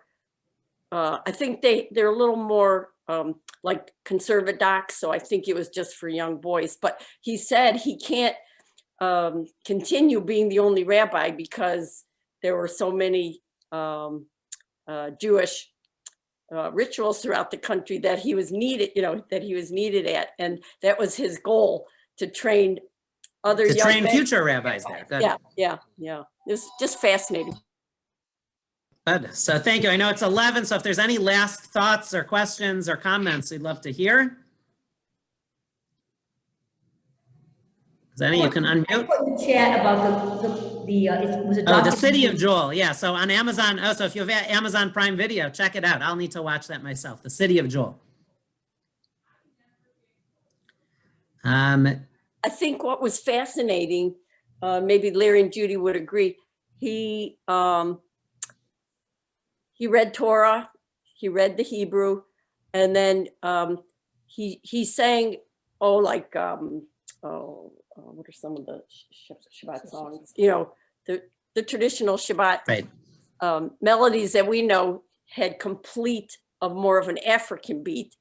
I think they're a little more like conservadox, so I think it was just for young boys. But he said he can't continue being the only rabbi because there were so many Jewish rituals throughout the country that he was needed, at, and that was his goal, to train other young men. Future rabbis there. Good. Yeah. It was just fascinating. Good. So thank you. I know it's 11, so if there's any last thoughts or questions or comments, we'd love to hear. Is any you can unmute? I put in the chat about the City of Jewel. Yeah, so on Amazon. Oh, so if you have Amazon Prime Video, check it out. I'll need to watch that myself. The City of Jewel. I think what was fascinating, maybe Larry and Judy would agree, he read Torah, he read the Hebrew, and then he sang, what are some of the Shabbat songs? The traditional Shabbat melodies that we know had complete of more of an African beat.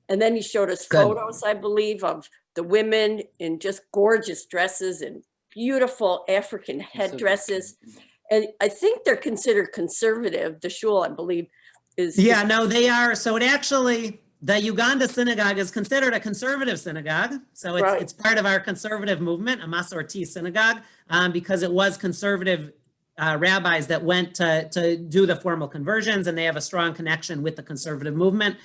And then he showed us photos, I believe, of the women in just gorgeous dresses and beautiful African headdresses. And I think they're considered conservative. The shul, I believe, is. Yeah, no, they are. So it actually, the Uganda synagogue is considered a conservative synagogue. So it's part of our conservative movement, a Masorti synagogue, because it was conservative rabbis that went to do the formal conversions, and they have a strong connection with the conservative movement,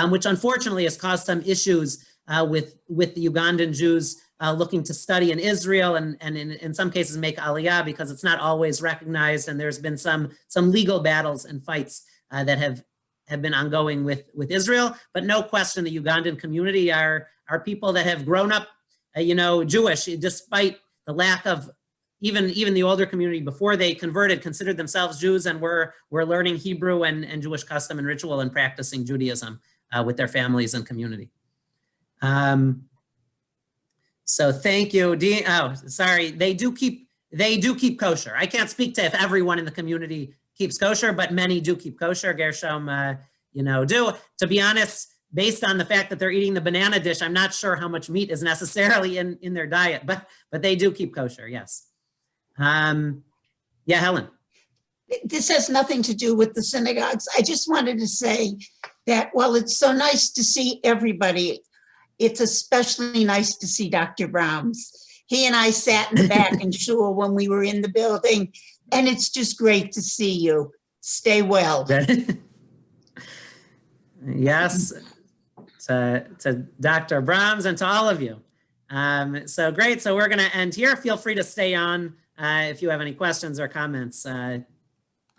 which unfortunately has caused some issues with the Ugandan Jews looking to study in Israel, and in some cases make aliyah, because it's not always recognized, and there's been some legal battles and fights that have been ongoing with Israel. But no question, the Ugandan community are people that have grown up, Jewish, despite the lack of, even the older community before they converted considered themselves Jews, and were learning Hebrew and Jewish custom and ritual and practicing Judaism with their families and community. So thank you. Sorry, they do keep kosher. I can't speak to if everyone in the community keeps kosher, but many do keep kosher. Gershom, do. To be honest, based on the fact that they're eating the banana dish, I'm not sure how much meat is necessarily in their diet, but they do keep kosher, yes. Yeah, Helen. This has nothing to do with the synagogues. I just wanted to say that while it's so nice to see everybody, it's especially nice to see Dr. Brahms. He and I sat in the back in shul when we were in the building, and it's just great to see you. Stay well. Yes, to Dr. Brahms and to all of you. So great. So we're going to end here. Feel free to stay on if you have any questions or comments.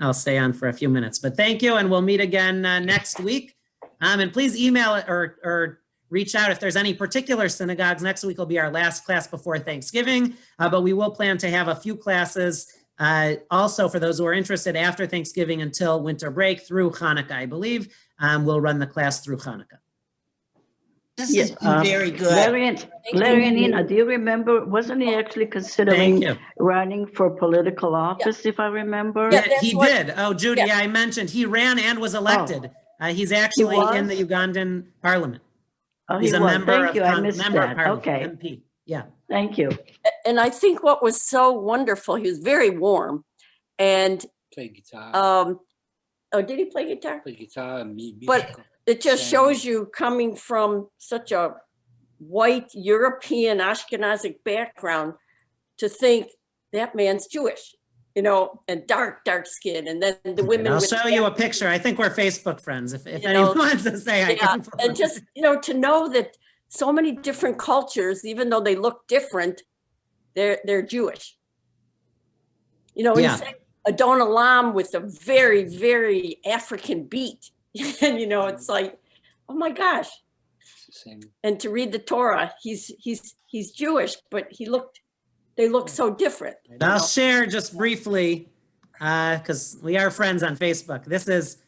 I'll stay on for a few minutes, but thank you, and we'll meet again next week. And please email it or reach out if there's any particular synagogues. Next week will be our last class before Thanksgiving, but we will plan to have a few classes also for those who are interested after Thanksgiving until winter break through Hanukkah, I believe. We'll run the class through Hanukkah. This has been very good. Larry and Nina, do you remember, wasn't he actually considering running for political office, if I remember? Yeah, he did. Oh, Judy, I mentioned he ran and was elected. He's actually in the Ugandan parliament. Oh, he's a member of parliament. Okay. MP. Yeah. Thank you. And I think what was so wonderful, he was very warm, and played guitar. Did he play guitar? Played guitar and but it just shows you, coming from such a white European Ashkenazic background, to think that man's Jewish. you know, and dark skin, and then the women. I'll with show you a picture. I think we're Facebook friends. If You anyone know, wants to say I Yeah, come from. and just, you know, to know that so many different cultures, even though they look different, they're Jewish. You know, Yeah. he's saying Adon Olam with a very, very African beat. And, you know, it's like, oh my gosh. It's the same. And to read the Torah, he's Jewish, but they look so different. you I'll know? share just briefly, because we are friends on Facebook. This is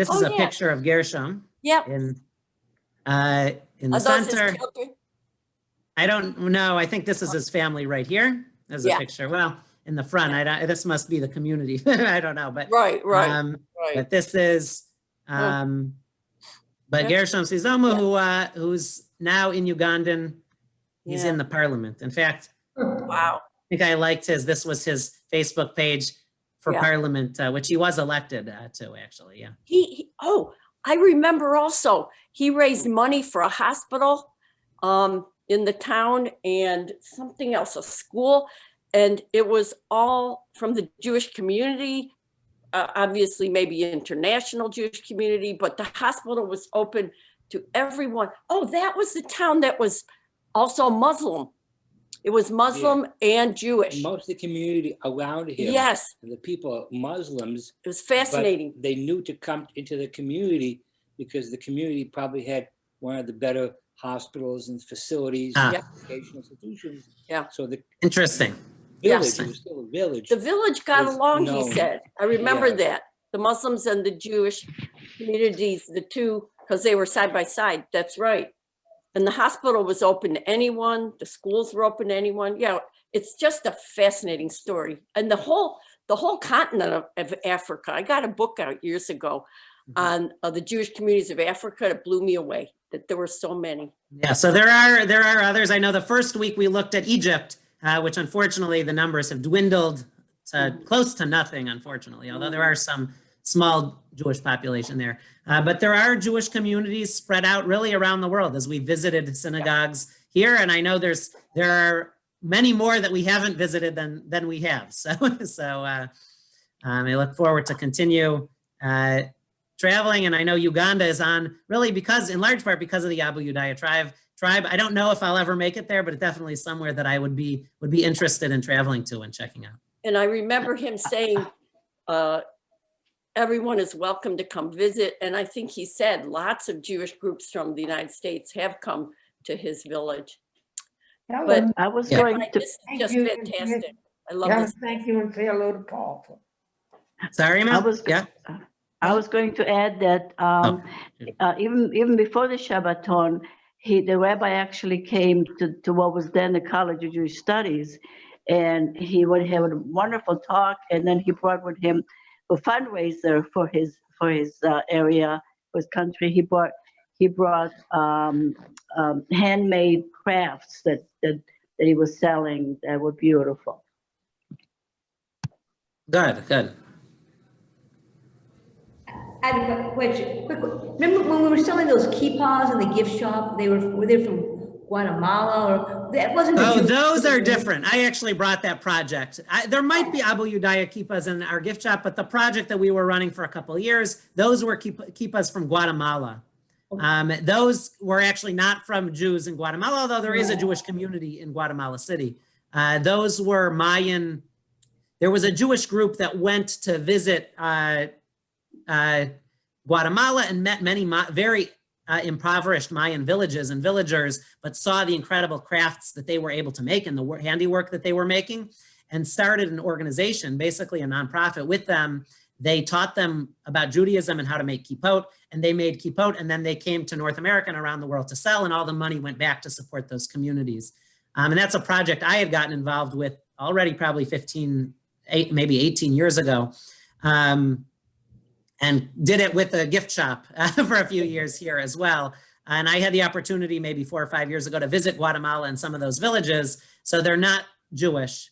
Oh, a yeah. picture of Gershom Yep. in the Are those his center. children? I don't know. I think this is his family right here. There's Yeah. a picture. Well, in the front, this must be the community. I don't know, but Right. but this is but Yeah. Gershom Sizomu, who's now in Ugandan. He's Yeah. in the parliament. In fact, Wow. I think I liked this was his Facebook page for Yeah. parliament, which he was elected to, actually. Yeah. Oh, I remember also, he raised money for a hospital in the town and something else, a school. And it was all from the Jewish community, obviously maybe international Jewish community, but the hospital was open to everyone. Oh, that was the town that was also Muslim. It was Muslim and Jewish. Most of the community around him, Yes, the people are Muslims, it was but fascinating. they knew to come into the community because the community probably had one of the better hospitals and facilities, and educational institutions. Yeah. So the Interesting. village, Yes. it was still a village. The village got was along, he known. said. I remember Yeah. that. The Muslims and the Jewish communities, the two, because they were side by side. That's right. And the hospital was open to anyone. The schools were open to anyone. Yeah, it's just a fascinating story. And the whole continent of Africa. I got a book out years ago on the Jewish communities of Africa. It blew me away that there were so many. Yeah, so there are others. I know the first week we looked at Egypt, which unfortunately the numbers have dwindled to close to nothing, unfortunately, although there are some small Jewish population there. But there are Jewish communities spread out really around the world as we visited synagogues here. And I know there are many more that we haven't visited than we have. So I look forward to continue traveling. And I know Uganda is on really in large part because of the Abu Udaya tribe. I don't know if I'll ever make it there, but it's definitely somewhere that I would be interested in traveling to and checking out. And I remember him saying, everyone is welcome to come visit. And I think he said lots of Jewish groups from the United States have come to his village. But I was Yeah. going this to, is Thank just you. fantastic. I love Yeah, this. thank you and say hello to Paul. Sorry, I Mel? was, Yeah. I was going to add that even before the Shabbaton, the rabbi actually came to what was then the College of Jewish Studies, and he would have a wonderful talk, and then he brought with him a fundraiser for his area, his country. He brought handmade crafts that he was selling that were beautiful. Good. I have a question, quick one. Remember when we were selling those kippahs in the gift shop? Were they from Guatemala or that wasn't the Oh, Jewish those are people? different. I actually brought that project. There might be Abu Udaya kippahs in our gift shop, but the project that we were running for a couple of years, those were kippahs from Guatemala. Those were actually not from Jews in Guatemala, although there is a Jewish community in Guatemala City. Those were Mayan. There was a Jewish group that went to visit Guatemala and met many very impoverished Mayan villages and villagers, but saw the incredible crafts that they were able to make and the handiwork that they were making, and started an organization, basically a nonprofit with them. They taught them about Judaism and how to make kippot, and they made kippot, and then they came to North America and around the world to sell, and all the money went back to support those communities. And that's a project I had gotten involved with already probably maybe 18 years ago. And did it with a gift shop for a few years here as well. And I had the opportunity maybe 4 or 5 years ago to visit Guatemala and some of those villages. So they're not Jewish,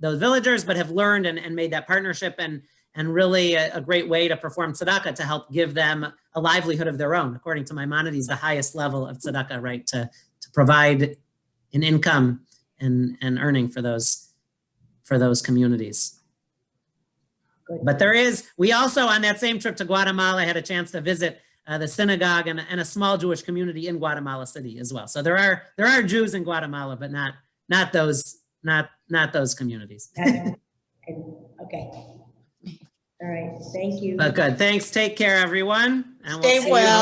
those villagers, but have learned and made that partnership and really a great way to perform tzedakah to help give them a livelihood of their own. According to Maimonides, the highest level of tzedakah, right? To provide an income and earning for those communities. Good. But we also, on that same trip to Guatemala, had a chance to visit the synagogue and a small Jewish community in Guatemala City as well. So there are Jews in Guatemala, but not those communities. Okay. All right, thank you. But good. Thanks. Take care, everyone. And we'll Stay see you well.